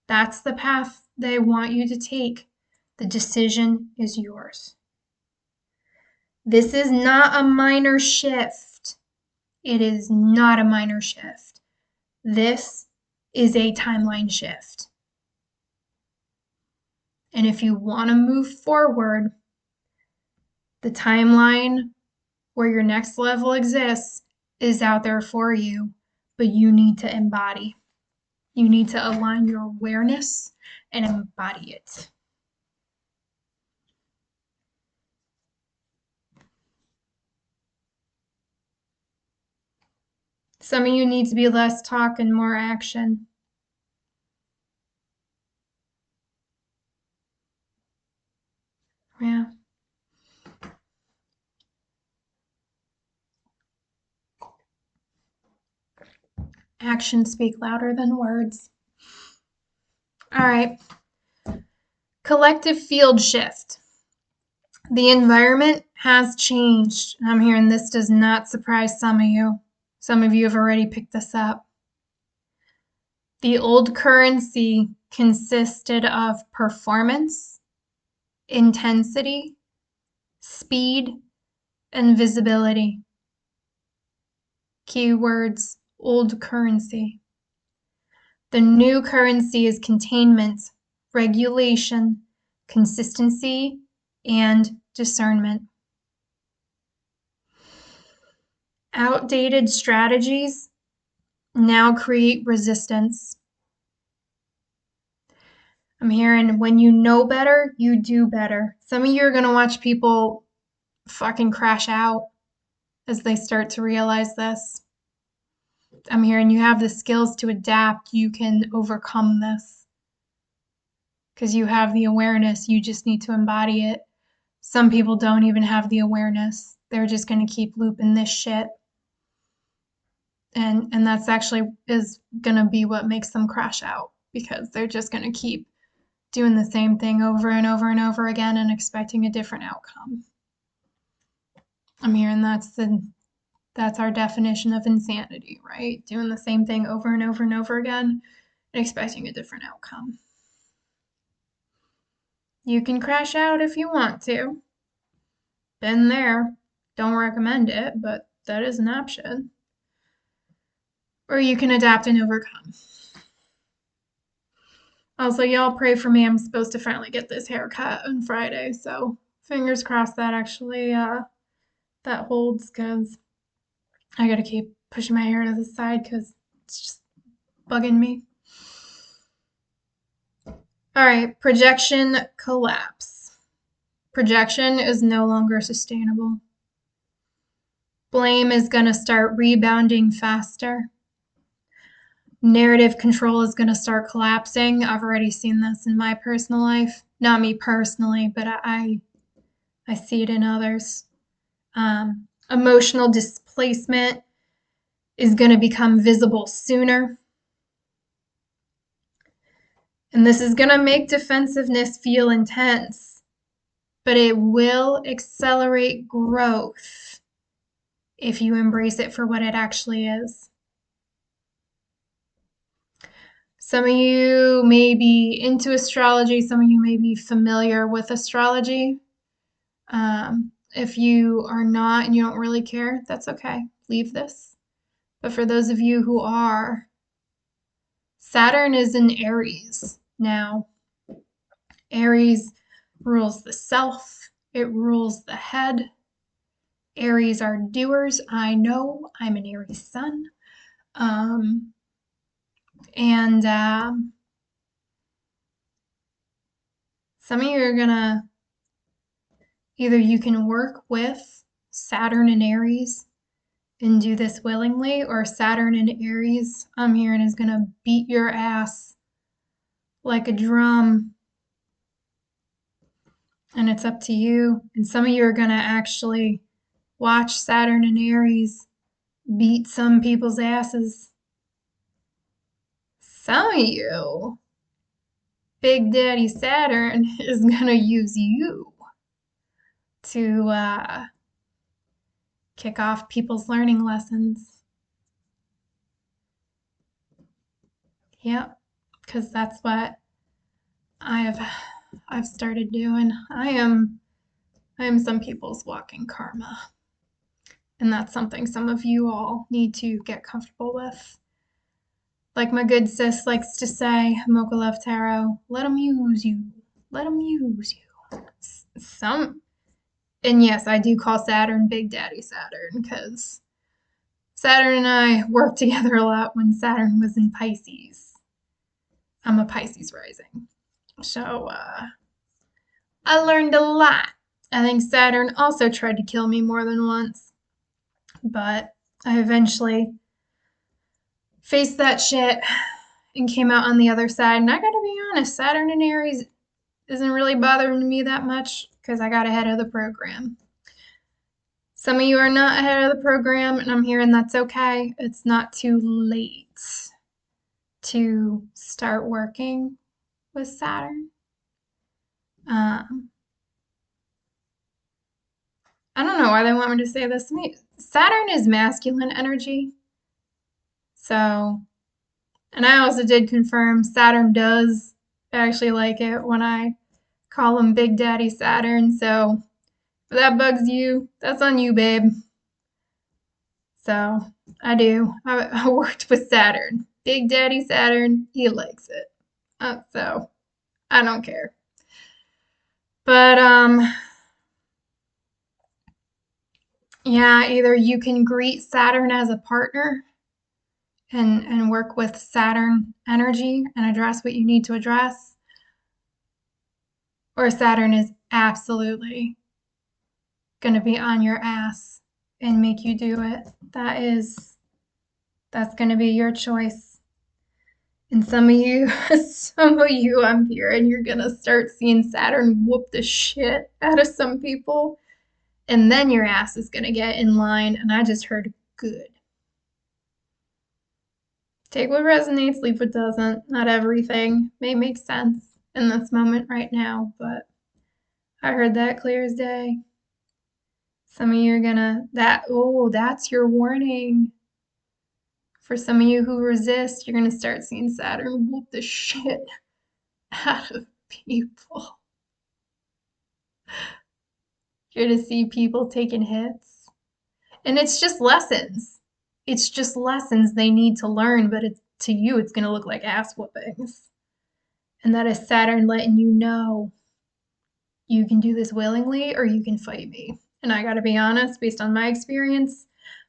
That's the path they want you to take. The decision is yours. This is not a minor shift. It is not a minor shift. This is a timeline shift. And if you want to move forward, the timeline where your next level exists is out there for you, but you need to embody. You need to align your awareness and embody it. Some of you need to be less talk and more action. Yeah. Actions speak louder than words. All right. Collective field shift. The environment has changed. I'm hearing this does not surprise some of you. Some of you have already picked this up. The old currency consisted of performance, intensity, speed, and visibility. Keywords, old currency. The new currency is containment, regulation, consistency, and discernment. Outdated strategies now create resistance. I'm hearing when you know better, you do better. Some of you are going to watch people fucking crash out as they start to realize this. I'm hearing you have the skills to adapt. You can overcome this because you have the awareness. You just need to embody it. Some people don't even have the awareness. They're just going to keep looping this shit. And that's actually is going to be what makes them crash out, because they're just going to keep doing the same thing over and over and over again and expecting a different outcome. I'm hearing that's our definition of insanity, right? Doing the same thing over and over and over again and expecting a different outcome. You can crash out if you want to. Been there. Don't recommend it, but that is an option. Or you can adapt and overcome. Also, y'all pray for me. I'm supposed to finally get this haircut on Friday, so fingers crossed that actually that holds, because I gotta keep pushing my hair to the side because it's just bugging me. All right, projection collapse. Projection is no longer sustainable. Blame is going to start rebounding faster. Narrative control is going to start collapsing. I've already seen this in my personal life. Not me personally, but I see it in others. Emotional displacement is going to become visible sooner. And this is going to make defensiveness feel intense, but it will accelerate growth if you embrace it for what it actually is. Some of you may be into astrology. Some of you may be familiar with astrology. If you are not and you don't really care, that's okay. Leave this. But for those of you who are, Saturn is in Aries now. Aries rules the self. It rules the head. Aries are doers. I know. I'm an Aries sun. Some of you are gonna, either you can work with Saturn and Aries and do this willingly, or Saturn and Aries, I'm hearing, is gonna beat your ass like a drum. And it's up to you. And some of you are gonna actually watch Saturn and Aries beat some people's asses. Some of you, Big Daddy Saturn is gonna use you to kick off people's learning lessons. Yep, because that's what I've started doing. I am some people's walking karma. And that's something some of you all need to get comfortable with. Like my good sis likes to say, Mocha Love Tarot, let them use you. Let them use you. And yes, I do call Saturn Big Daddy Saturn, because Saturn and I worked together a lot when Saturn was in Pisces. I'm a Pisces rising. So I learned a lot. I think Saturn also tried to kill me more than once, but I eventually faced that shit and came out on the other side. And I gotta be honest, Saturn in Aries isn't really bothering me that much because I got ahead of the program. Some of you are not ahead of the program, and I'm hearing that's okay. It's not too late to start working with Saturn. I don't know why they want me to say this. Saturn is masculine energy. So, and I also did confirm Saturn does actually like it when I call him Big Daddy Saturn. So, if that bugs you, that's on you, babe. So, I do. I worked with Saturn. Big Daddy Saturn, he likes it. So, I don't care. But, yeah, either you can greet Saturn as a partner and work with Saturn energy and address what you need to address, or Saturn is absolutely going to be on your ass and make you do it. That's going to be your choice. And some of you I'm hearing you're going to start seeing Saturn whoop the shit out of some people, and then your ass is going to get in line. And I just heard good. Take what resonates, leave what doesn't. Not everything may make sense in this moment right now, but I heard that clear as day. Some of you are gonna, that's your warning. For some of you who resist, you're gonna start seeing Saturn whoop the shit out of people. You're gonna see people taking hits. And it's just lessons. It's just lessons they need to learn, but to you, it's gonna look like ass whoopings. And that is Saturn letting you know you can do this willingly or you can fight me. And I gotta be honest, based on my experience,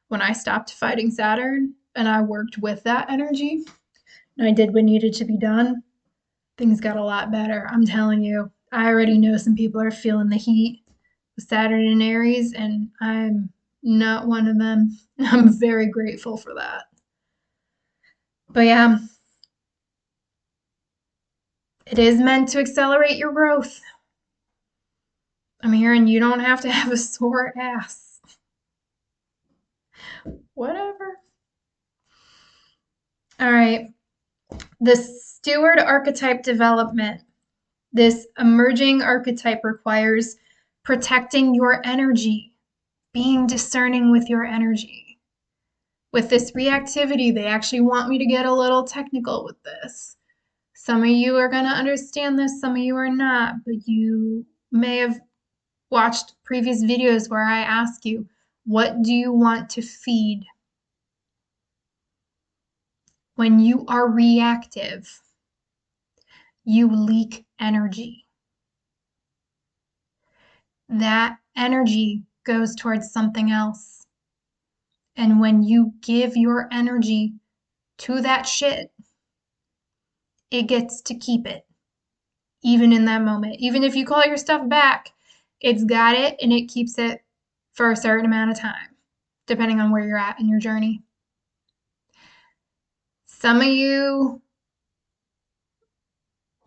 when I stopped fighting Saturn and I worked with that energy and I did what needed to be done, things got a lot better. I'm telling you, I already know some people are feeling the heat with Saturn in Aries, and I'm not one of them. I'm very grateful for that. But yeah, it is meant to accelerate your growth. I'm hearing you don't have to have a sore ass. Whatever. All right. The Steward archetype development. This emerging archetype requires protecting your energy, being discerning with your energy. With this reactivity, they actually want me to get a little technical with this. Some of you are going to understand this, some of you are not, but you may have watched previous videos where I ask you, what do you want to feed? When you are reactive, you leak energy. That energy goes towards something else. And when you give your energy to that shit, it gets to keep it, even in that moment. Even if you call your stuff back, it's got it and it keeps it for a certain amount of time, depending on where you're at in your journey. Some of you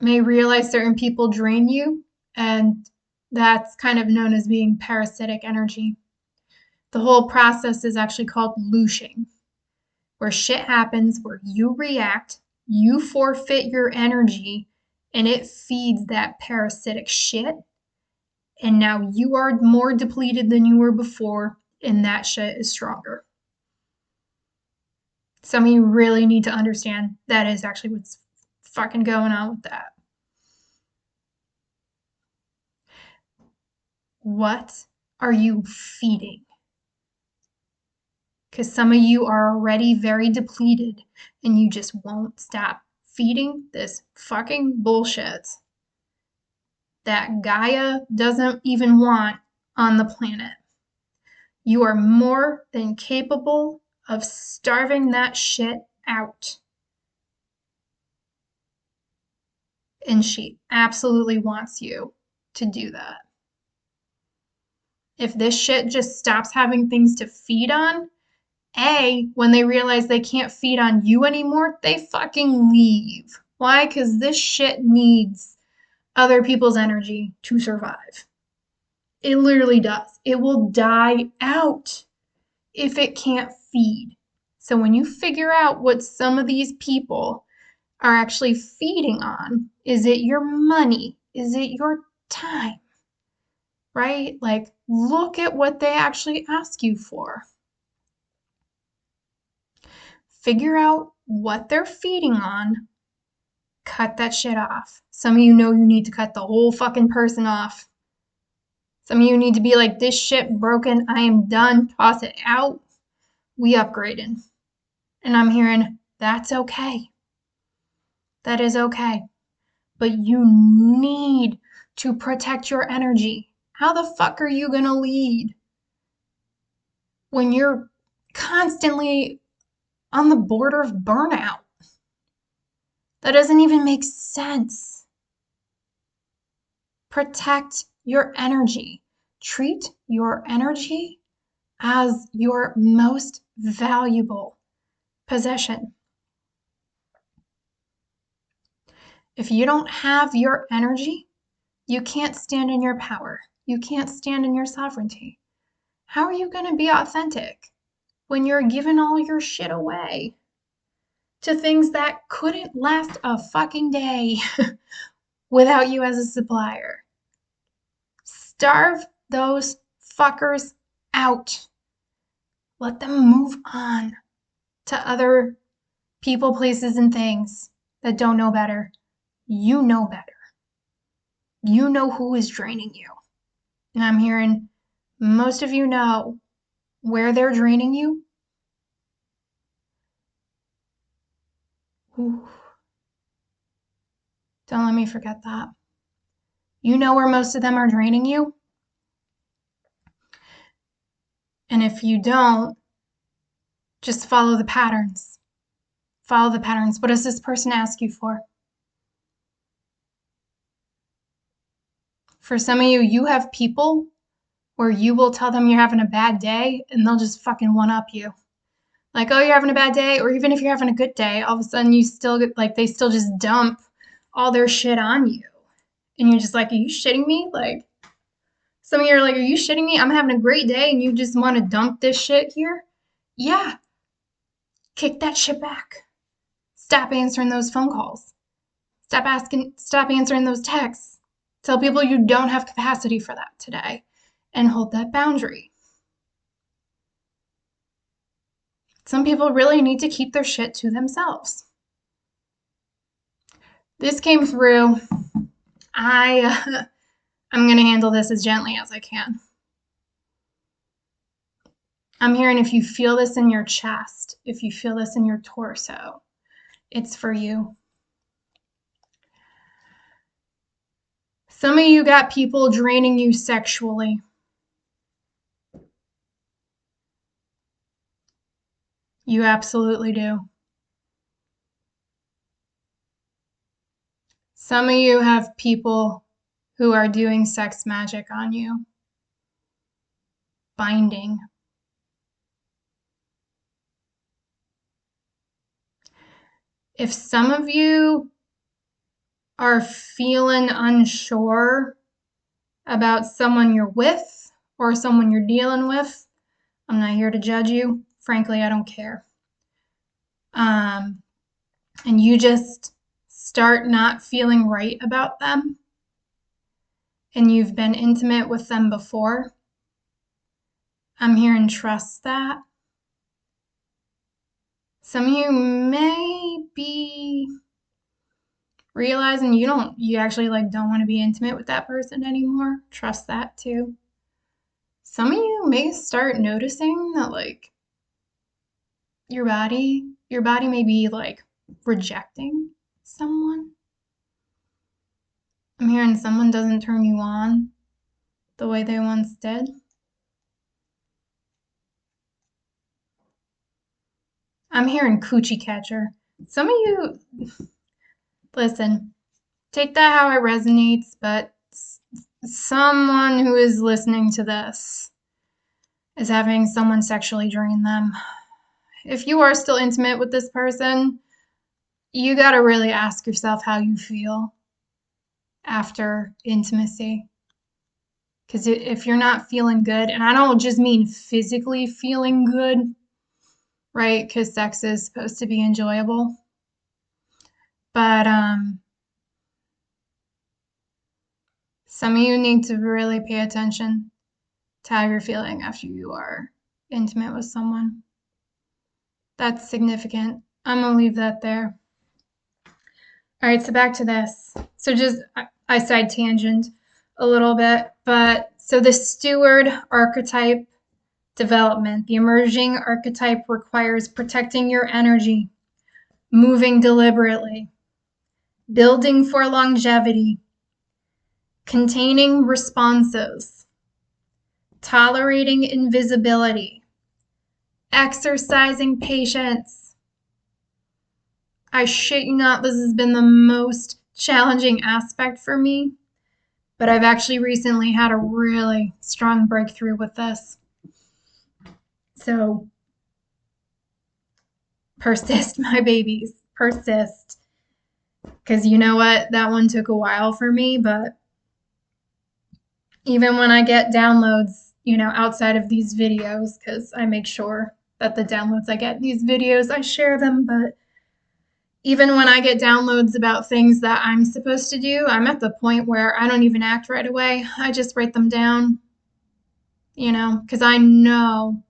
may realize certain people drain you, and that's kind of known as being parasitic energy. The whole process is actually called looshing, where shit happens, where you react, you forfeit your energy, and it feeds that parasitic shit. And now you are more depleted than you were before, and that shit is stronger. Some of you really need to understand that is actually what's fucking going on with that. What are you feeding? Because some of you are already very depleted and you just won't stop feeding this fucking bullshit that Gaia doesn't even want on the planet. You are more than capable of starving that shit out. And she absolutely wants you to do that. If this shit just stops having things to feed on When they realize they can't feed on you anymore, they fucking leave. Why? Because this shit needs other people's energy to survive. It literally does. It will die out if it can't feed. So when you figure out what some of these people are actually feeding on, is it your money? Is it your time? Right? Like, look at what they actually ask you for. Figure out what they're feeding on. Cut that shit off. Some of you know you need to cut the whole fucking person off. Some of you need to be like, this shit broken. I am done. Toss it out. We upgraded. And I'm hearing, that's okay. That is okay. But you need to protect your energy. How the fuck are you going to lead when you're constantly on the border of burnout? That doesn't even make sense. Protect your energy. Treat your energy as your most valuable possession. If you don't have your energy, you can't stand in your power. You can't stand in your sovereignty. How are you going to be authentic when you're giving all your shit away to things that couldn't last a fucking day without you as a supplier? Starve those fuckers out. Let them move on to other people, places, and things that don't know better. You know better. You know who is draining you. And I'm hearing most of you know where they're draining you. Ooh. Don't let me forget that. You know where most of them are draining you. And if you don't, just follow the patterns. Follow the patterns. What does this person ask you for? For some of you, you have people where you will tell them you're having a bad day and they'll just fucking one-up you. Like, oh, you're having a bad day, or even if you're having a good day, all of a sudden you still get, like, they still just dump all their shit on you. And you're just like, are you shitting me? Like, some of you are like, are you shitting me? I'm having a great day and you just want to dump this shit here? Yeah. Kick that shit back. Stop answering those phone calls. Stop answering those texts. Tell people you don't have capacity for that today and hold that boundary. Some people really need to keep their shit to themselves. This came through. I'm going to handle this as gently as I can. I'm hearing if you feel this in your chest, if you feel this in your torso, it's for you. Some of you got people draining you sexually. You absolutely do. Some of you have people who are doing sex magic on you. Binding. If some of you are feeling unsure about someone you're with or someone you're dealing with, I'm not here to judge you. Frankly, I don't care. And you just start not feeling right about them, and you've been intimate with them before, I'm hearing trust that. Some of you may be realizing you actually like don't want to be intimate with that person anymore. Trust that too. Some of you may start noticing that like your body may be like rejecting someone. I'm hearing someone doesn't turn you on the way they once did. I'm hearing coochie catcher. Some of you, listen, take that how it resonates, but someone who is listening to this is having someone sexually drain them. if you are still intimate with this person, you got to really ask yourself how you feel after intimacy. Because if you're not feeling good, and I don't just mean physically feeling good, right? Because sex is supposed to be enjoyable. But some of you need to really pay attention to how you're feeling after you are intimate with someone. That's significant. I'm going to leave that there. All right, so back to this. So just, I side tangent a little bit, but so the Steward archetype development, the emerging archetype requires protecting your energy, moving deliberately, building for longevity, containing responses, tolerating invisibility, exercising patience. I shit you not, this has been the most challenging aspect for me, but I've actually recently had a really strong breakthrough with this. So persist, my babies, persist. Because you know what? That one took a while for me, but even when I get downloads, outside of these videos, because I make sure that the downloads I get in these videos, I share them, but even when I get downloads about things that I'm supposed to do, I'm at the point where I don't even act right away. I just write them down, because I know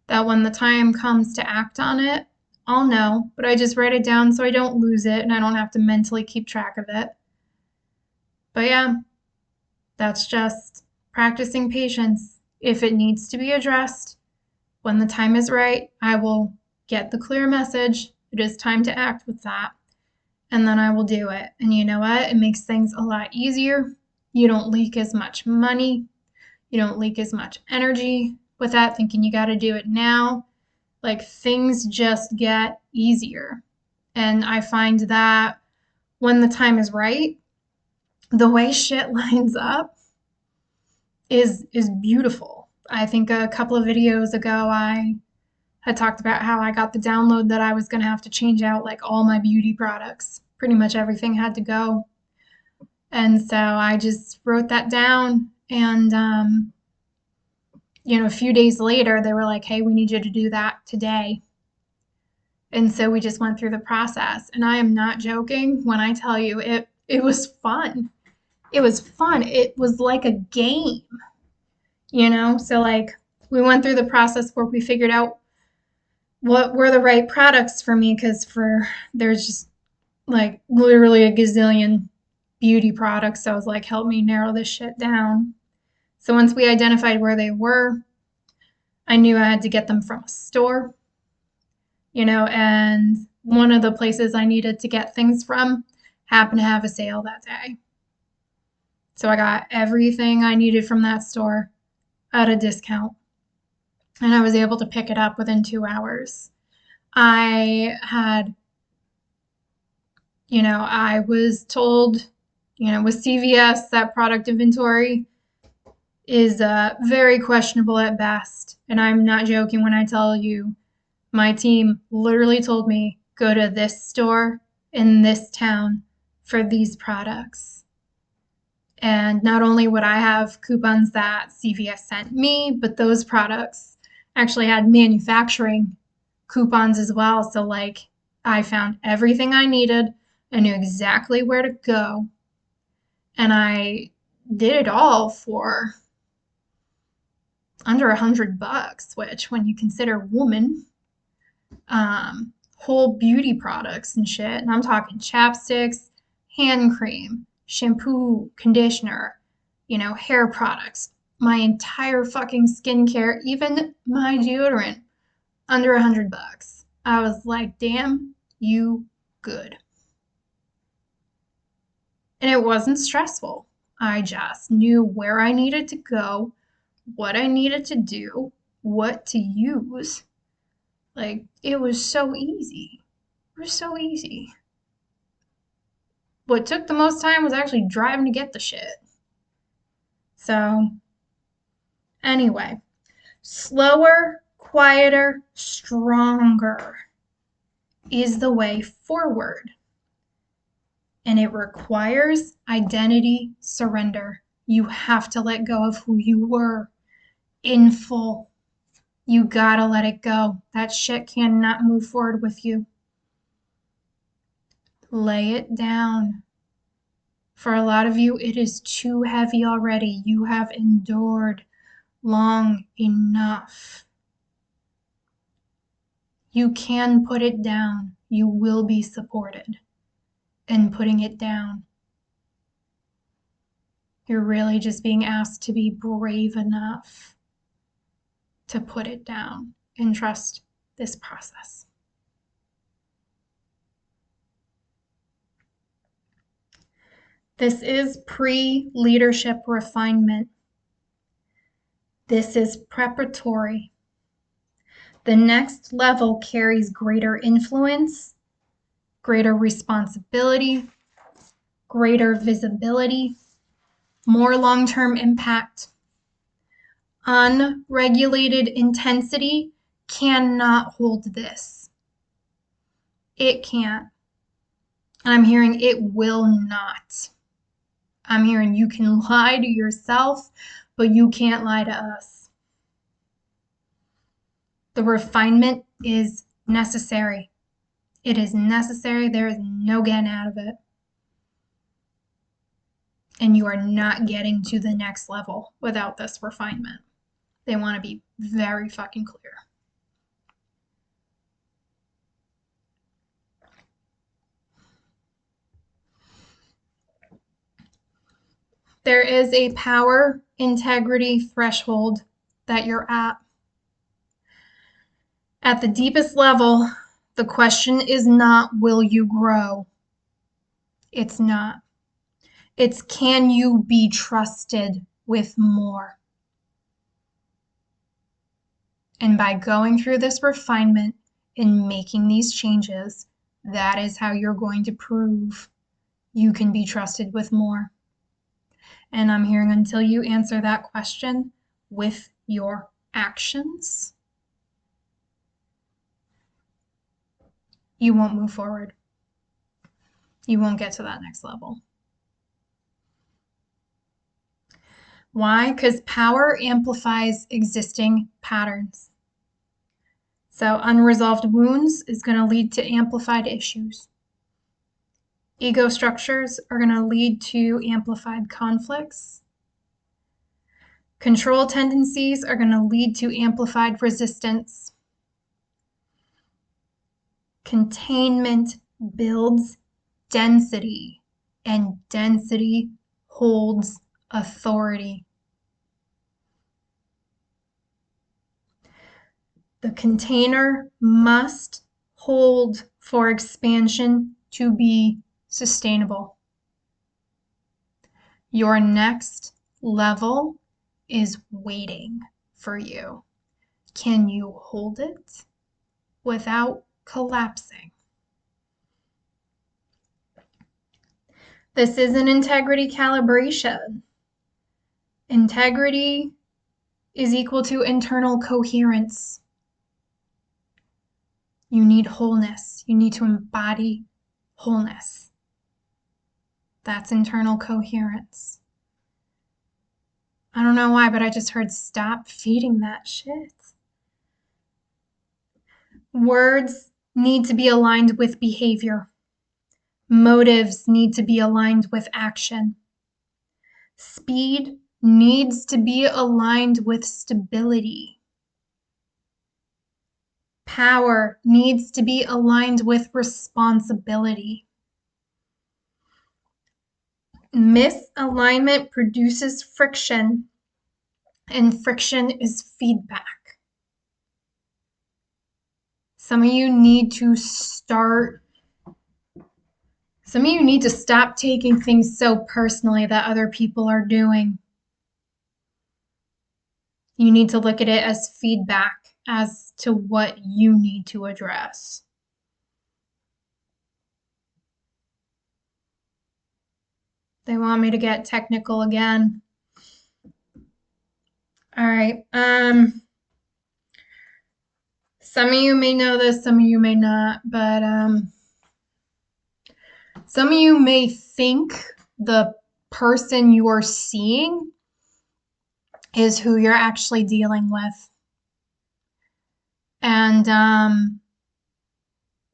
that when the time comes to act on it, I'll know, but I just write it down so I don't lose it and I don't have to mentally keep track of it. But yeah, that's just practicing patience. If it needs to be addressed, when the time is right, I will get the clear message. It is time to act with that. And then I will do it. And you know what? It makes things a lot easier. You don't leak as much money. You don't leak as much energy with that, thinking you got to do it now. Like, things just get easier. And I find that when the time is right, the way shit lines up is beautiful. I think a couple of videos ago I had talked about how I got the download that I was going to have to change out like all my beauty products. Pretty much everything had to go. And so I just wrote that down, and a few days later they were like, hey, we need you to do that today. And so we just went through the process, and I am not joking when I tell you it was fun. It was fun. It was like a game, so like we went through the process where we figured out what were the right products for me, because there's just like literally a gazillion beauty products. So I was like, help me narrow this shit down. So once we identified where they were, I knew I had to get them from a store, and one of the places I needed to get things from happened to have a sale that day. So I got everything I needed from that store at a discount, and I was able to pick it up within 2 hours. I had, I was told, with CVS, that product inventory is very questionable at best. And I'm not joking when I tell you, my team literally told me, go to this store in this town for these products. And not only would I have coupons that CVS sent me, but those products actually had manufacturing coupons as well. So like, I found everything I needed. I knew exactly where to go. And I did it all for under $100, which when you consider woman, whole beauty products and shit, and I'm talking chapsticks, hand cream, shampoo, conditioner, hair products, my entire fucking skincare, even my deodorant, under $100. I was like, damn, you good. And it wasn't stressful. I just knew where I needed to go, what I needed to do, what to use. Like, it was so easy. It was so easy. What took the most time was actually driving to get the shit. So, anyway, slower, quieter, stronger is the way forward. And it requires identity surrender. You have to let go of who you were in full. You gotta let it go. That shit cannot move forward with you. Lay it down. For a lot of you, it is too heavy already. You have endured long enough. You can put it down. You will be supported in putting it down. You're really just being asked to be brave enough to put it down and trust this process. This is pre-leadership refinement. This is preparatory. The next level carries greater influence, greater responsibility, greater visibility, more long-term impact. Unregulated intensity cannot hold this. It can't. And I'm hearing it will not. I'm hearing you can lie to yourself, but you can't lie to us. The refinement is necessary. It is necessary. There is no getting out of it. And you are not getting to the next level without this refinement. They want to be very fucking clear. There is a power integrity threshold that you're at. At the deepest level, the question is not, will you grow? It's not. It's, can you be trusted with more? And by going through this refinement and making these changes, that is how you're going to prove you can be trusted with more. And I'm hearing until you answer that question with your actions, you won't move forward. You won't get to that next level. Why? Because power amplifies existing patterns. So unresolved wounds is going to lead to amplified issues. Ego structures are going to lead to amplified conflicts. Control tendencies are going to lead to amplified resistance. Containment builds density, and density holds authority. The container must hold for expansion to be sustainable. Your next level is waiting for you. Can you hold it without collapsing? This is an integrity calibration. Integrity is equal to internal coherence. You need wholeness. You need to embody wholeness. That's internal coherence. I don't know why, but I just heard stop feeding that shit. Words need to be aligned with behavior. Motives need to be aligned with action. Speed needs to be aligned with stability. Power needs to be aligned with responsibility. Misalignment produces friction, and friction is feedback. Some of you need to stop taking things so personally that other people are doing. You need to look at it as feedback as to what you need to address. They want me to get technical again. All right. Some of you may know this, some of you may not, but some of you may think the person you're seeing is who you're actually dealing with. And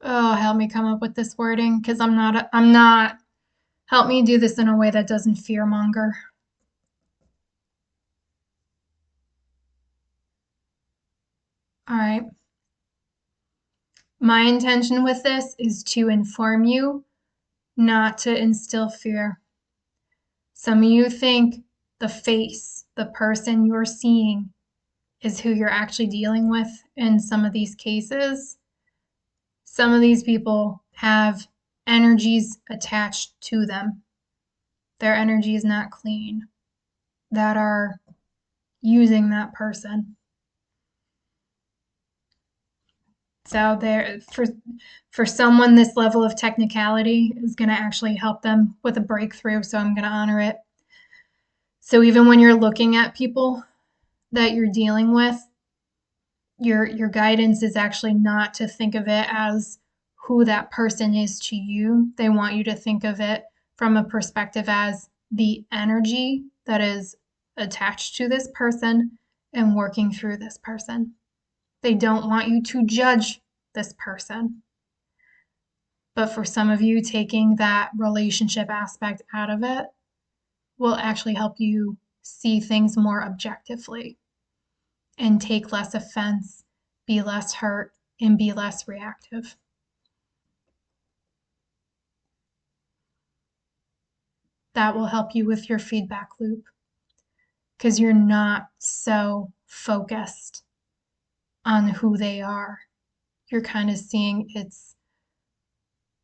help me come up with this wording, because I'm not, help me do this in a way that doesn't fearmonger. All right. My intention with this is to inform you, not to instill fear. Some of you think the face, the person you're seeing, is who you're actually dealing with in some of these cases. Some of these people have energies attached to them. Their energy is not clean, that are using that person. So there, for someone, this level of technicality is going to actually help them with a breakthrough, so I'm going to honor it. So even when you're looking at people that you're dealing with, your guidance is actually not to think of it as who that person is to you. They want you to think of it from a perspective as the energy that is attached to this person and working through this person. They don't want you to judge this person. But for some of you, taking that relationship aspect out of it will actually help you see things more objectively and take less offense, be less hurt, and be less reactive. That will help you with your feedback loop because you're not so focused on who they are. You're kind of seeing it's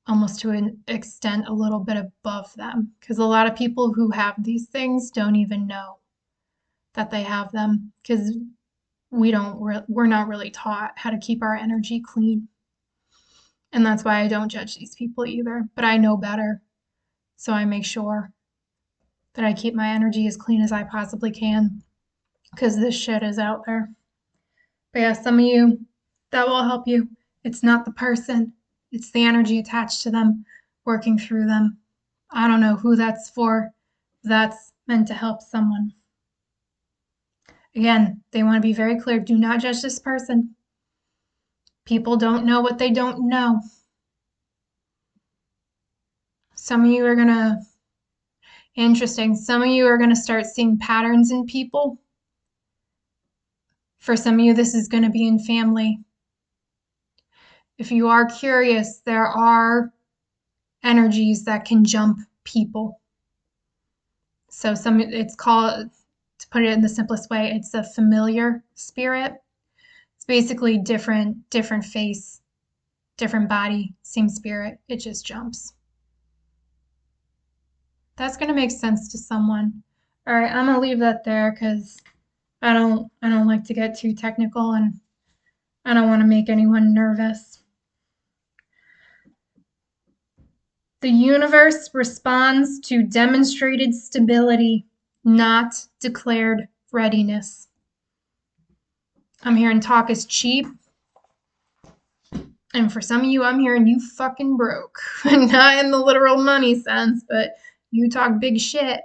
almost to an extent a little bit above them, because a lot of people who have these things don't even know that they have them, because we're not really taught how to keep our energy clean. And that's why I don't judge these people either, but I know better. So I make sure that I keep my energy as clean as I possibly can, because this shit is out there. But yeah, some of you, that will help you. It's not the person, it's the energy attached to them, working through them. I don't know who that's for. That's meant to help someone. Again, they want to be very clear. Do not judge this person. People don't know what they don't know. Some of you are going to, interesting, some of you are going to start seeing patterns in people. For some of you, this is going to be in family. If you are curious, there are energies that can jump people. So it's called, to put it in the simplest way, it's a familiar spirit. It's basically different face, different body, same spirit. It just jumps. That's going to make sense to someone. All right, I'm going to leave that there because I don't like to get too technical, and I don't want to make anyone nervous. The universe responds to demonstrated stability, not declared readiness. I'm hearing talk is cheap. And for some of you, I'm hearing you fucking broke. Not in the literal money sense, but you talk big shit,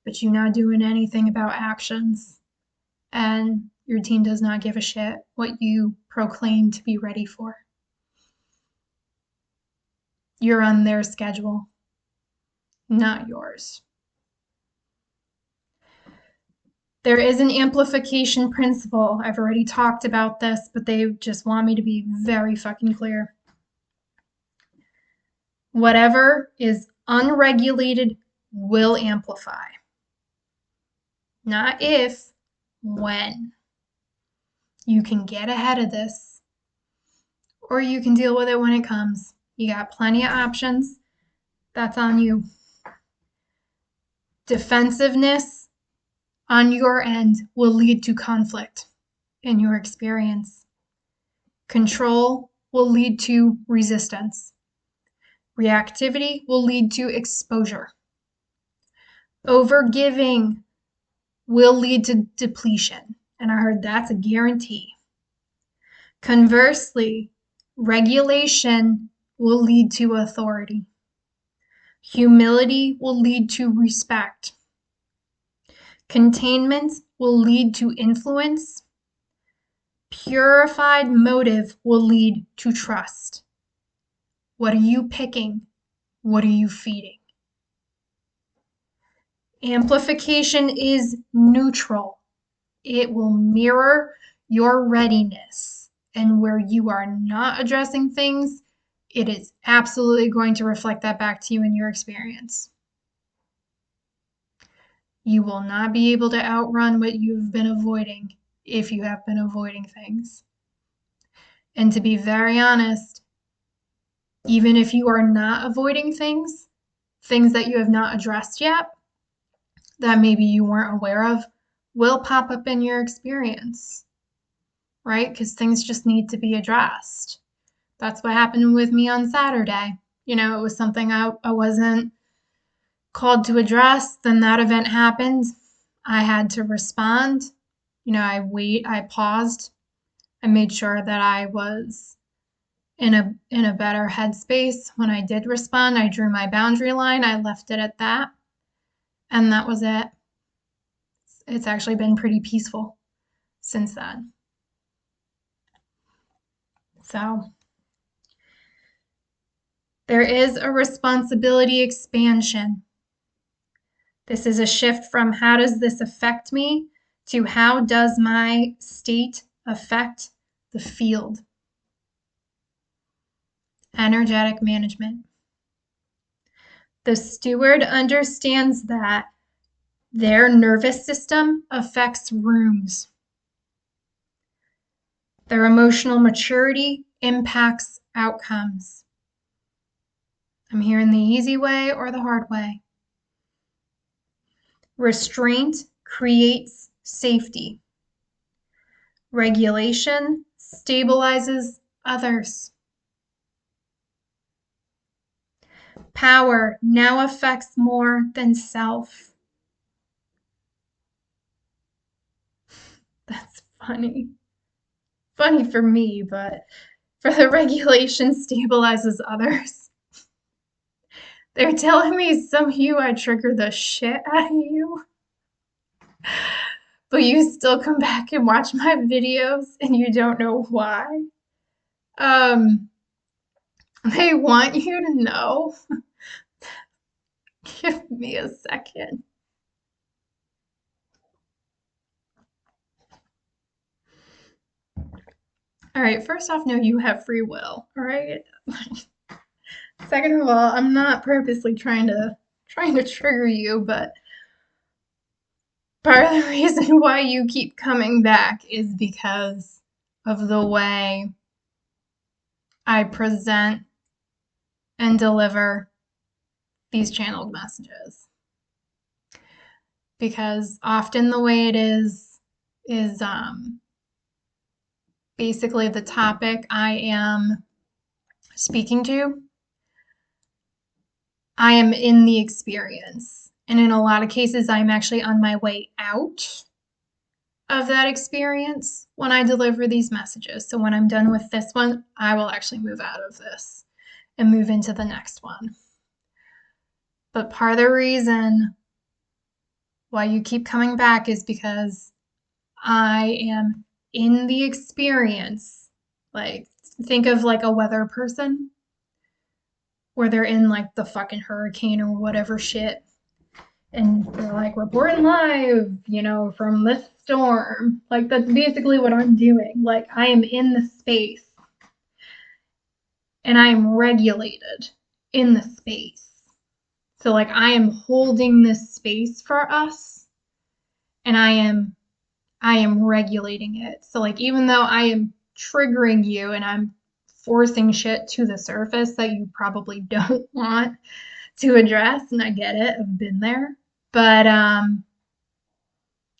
but you're not doing anything about actions. And your team does not give a shit what you proclaim to be ready for. You're on their schedule, not yours. There is an amplification principle. I've already talked about this, but they just want me to be very fucking clear. Whatever is unregulated will amplify. Not if, when. You can get ahead of this, or you can deal with it when it comes. You got plenty of options. That's on you. Defensiveness on your end will lead to conflict in your experience. Control will lead to resistance. Reactivity will lead to exposure. Overgiving will lead to depletion. And I heard that's a guarantee. Conversely, regulation will lead to authority. Humility will lead to respect. Containment will lead to influence. Purified motive will lead to trust. What are you picking? What are you feeding? Amplification is neutral. It will mirror your readiness. And where you are not addressing things, it is absolutely going to reflect that back to you in your experience. You will not be able to outrun what you've been avoiding if you have been avoiding things. And to be very honest, even if you are not avoiding things that you have not addressed yet, that maybe you weren't aware of, will pop up in your experience, right? Because things just need to be addressed. That's what happened with me on Saturday. It was something I wasn't called to address. Then that event happened. I had to respond. I paused. I made sure that I was in a better headspace when I did respond. I drew my boundary line. I left it at that. And that was it. It's actually been pretty peaceful since then. So there is a responsibility expansion. This is a shift from how does this affect me to how does my state affect the field. Energetic management. The steward understands that their nervous system affects rooms. Their emotional maturity impacts outcomes. I'm hearing the easy way or the hard way. Restraint creates safety. Regulation stabilizes others. Power now affects more than self. That's funny. Funny for me, but for the regulation stabilizes others. They're telling me some of you I trigger the shit out of you. But you still come back and watch my videos and you don't know why. They want you to know. Give me a second. All right, first off, no, you have free will, all right? Second of all, I'm not purposely trying to trigger you, but part of the reason why you keep coming back is because of the way I present and deliver these channeled messages. Because often the way it is basically the topic I am speaking to, I am in the experience. And in a lot of cases, I'm actually on my way out of that experience when I deliver these messages. So when I'm done with this one, I will actually move out of this and move into the next one. But part of the reason why you keep coming back is because I am in the experience. Like, think of like a weather person where they're in like the fucking hurricane or whatever shit. And they're like reporting live, from this storm. Like, that's basically what I'm doing. Like, I am in the space and I am regulated in the space. So like, I am holding this space for us and I am regulating it. So like, even though I am triggering you and I'm forcing shit to the surface that you probably don't want to address, and I get it, I've been there, but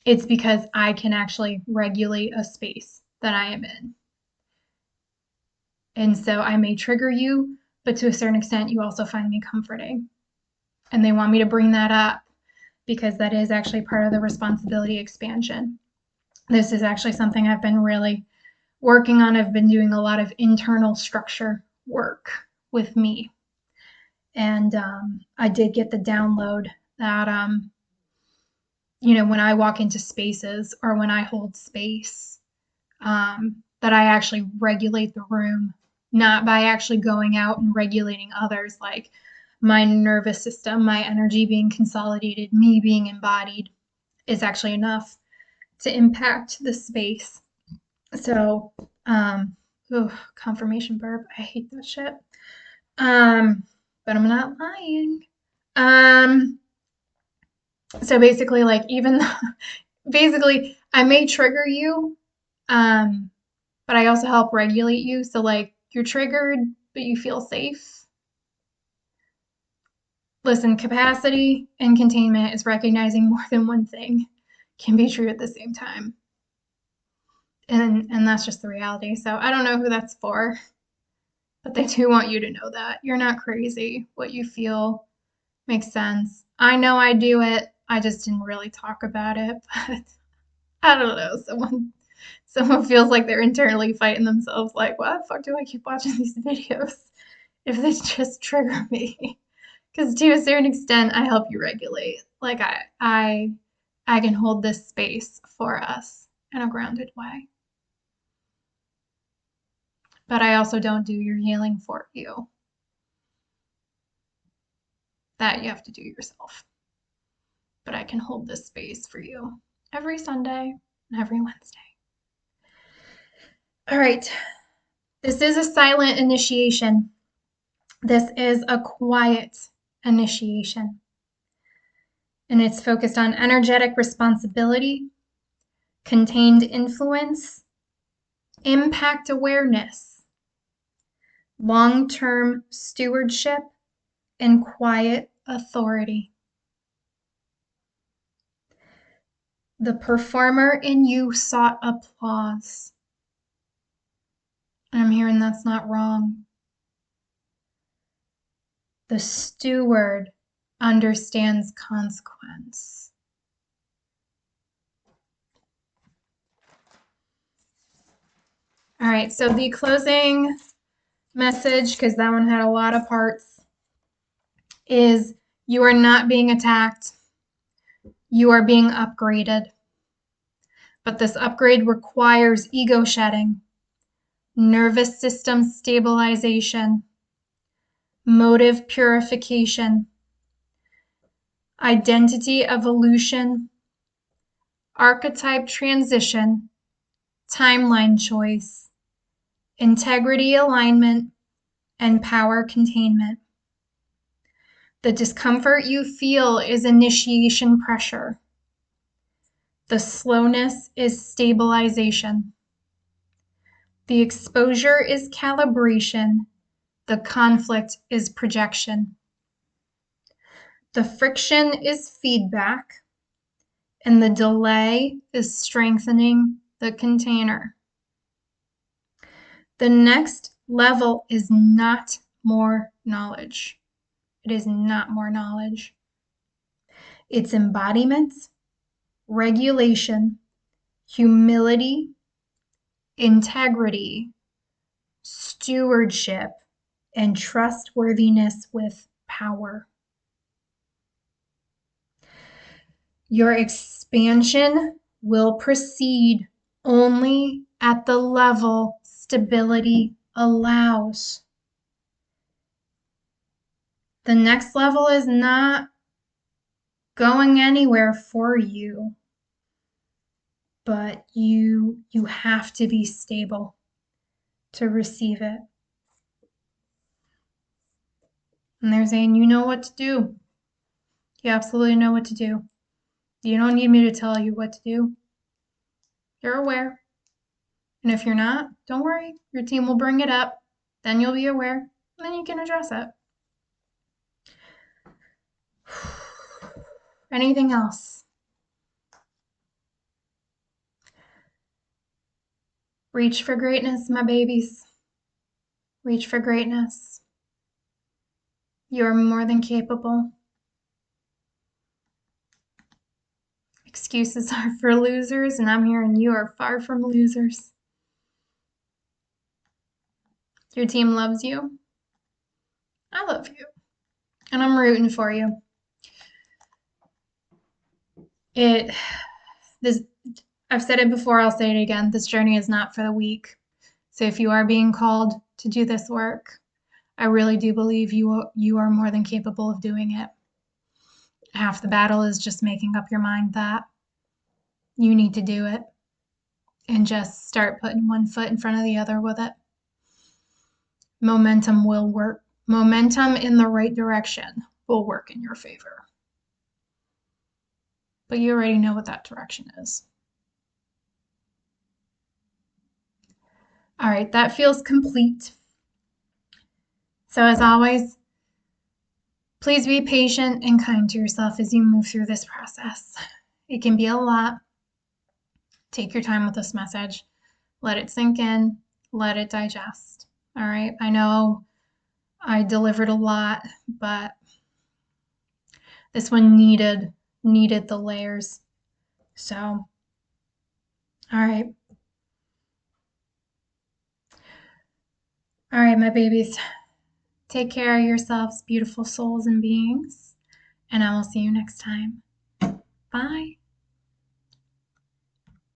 it's because I can actually regulate a space that I am in. And so I may trigger you, but to a certain extent, you also find me comforting. And they want me to bring that up because that is actually part of the responsibility expansion. This is actually something I've been really working on. I've been doing a lot of internal structure work with me. And I did get the download that, when I walk into spaces or when I hold space, that I actually regulate the room, not by actually going out and regulating others, like my nervous system, my energy being consolidated, me being embodied is actually enough to impact the space. So, confirmation burp. I hate that shit. But I'm not lying. So basically, like, even basically, I may trigger you, but I also help regulate you. So, like, you're triggered, but you feel safe. Listen, capacity and containment is recognizing more than one thing can be true at the same time. And that's just the reality. So I don't know who that's for, but they do want you to know that. You're not crazy. What you feel makes sense. I know I do it. I just didn't really talk about it, but I don't know. Someone feels like they're internally fighting themselves, like, why the fuck do I keep watching these videos if they just trigger me? Because to a certain extent, I help you regulate. Like I can hold this space for us in a grounded way. But I also don't do your healing for you. That you have to do yourself. But I can hold this space for you every Sunday and every Wednesday. All right. This is a silent initiation. This is a quiet initiation. And it's focused on energetic responsibility, contained influence, impact awareness, long-term stewardship, and quiet authority. The performer in you sought applause. I'm hearing that's not wrong. The steward understands consequence. All right, so the closing message, because that one had a lot of parts, is you are not being attacked. You are being upgraded. But this upgrade requires ego shedding, nervous system stabilization, motive purification, identity evolution, archetype transition, timeline choice, integrity alignment, and power containment. The discomfort you feel is initiation pressure. The slowness is stabilization. The exposure is calibration. The conflict is projection. The friction is feedback. And the delay is strengthening the container. The next level is not more knowledge. It is not more knowledge. It's embodiment, regulation, humility, integrity, stewardship, and trustworthiness with power. Your expansion will proceed only at the level stability allows. The next level is not going anywhere for you, but you have to be stable to receive it. And they're saying, you know what to do. You absolutely know what to do. You don't need me to tell you what to do. You're aware. And if you're not, don't worry. Your team will bring it up. Then you'll be aware. And then you can address it. Anything else? Reach for greatness, my babies. Reach for greatness. You are more than capable. Excuses are for losers, and I'm hearing you are far from losers. Your team loves you. I love you. And I'm rooting for you. I've said it before, I'll say it again. This journey is not for the weak. So if you are being called to do this work, I really do believe you are more than capable of doing it. Half the battle is just making up your mind that you need to do it and just start putting one foot in front of the other with it. Momentum will work. Momentum in the right direction will work in your favor. But you already know what that direction is. All right, that feels complete. So as always, please be patient and kind to yourself as you move through this process. It can be a lot. Take your time with this message. Let it sink in. Let it digest. All right. I know I delivered a lot, but this one needed the layers. So, all right. All right, my babies. Take care of yourselves, beautiful souls and beings, and I will see you next time. Bye.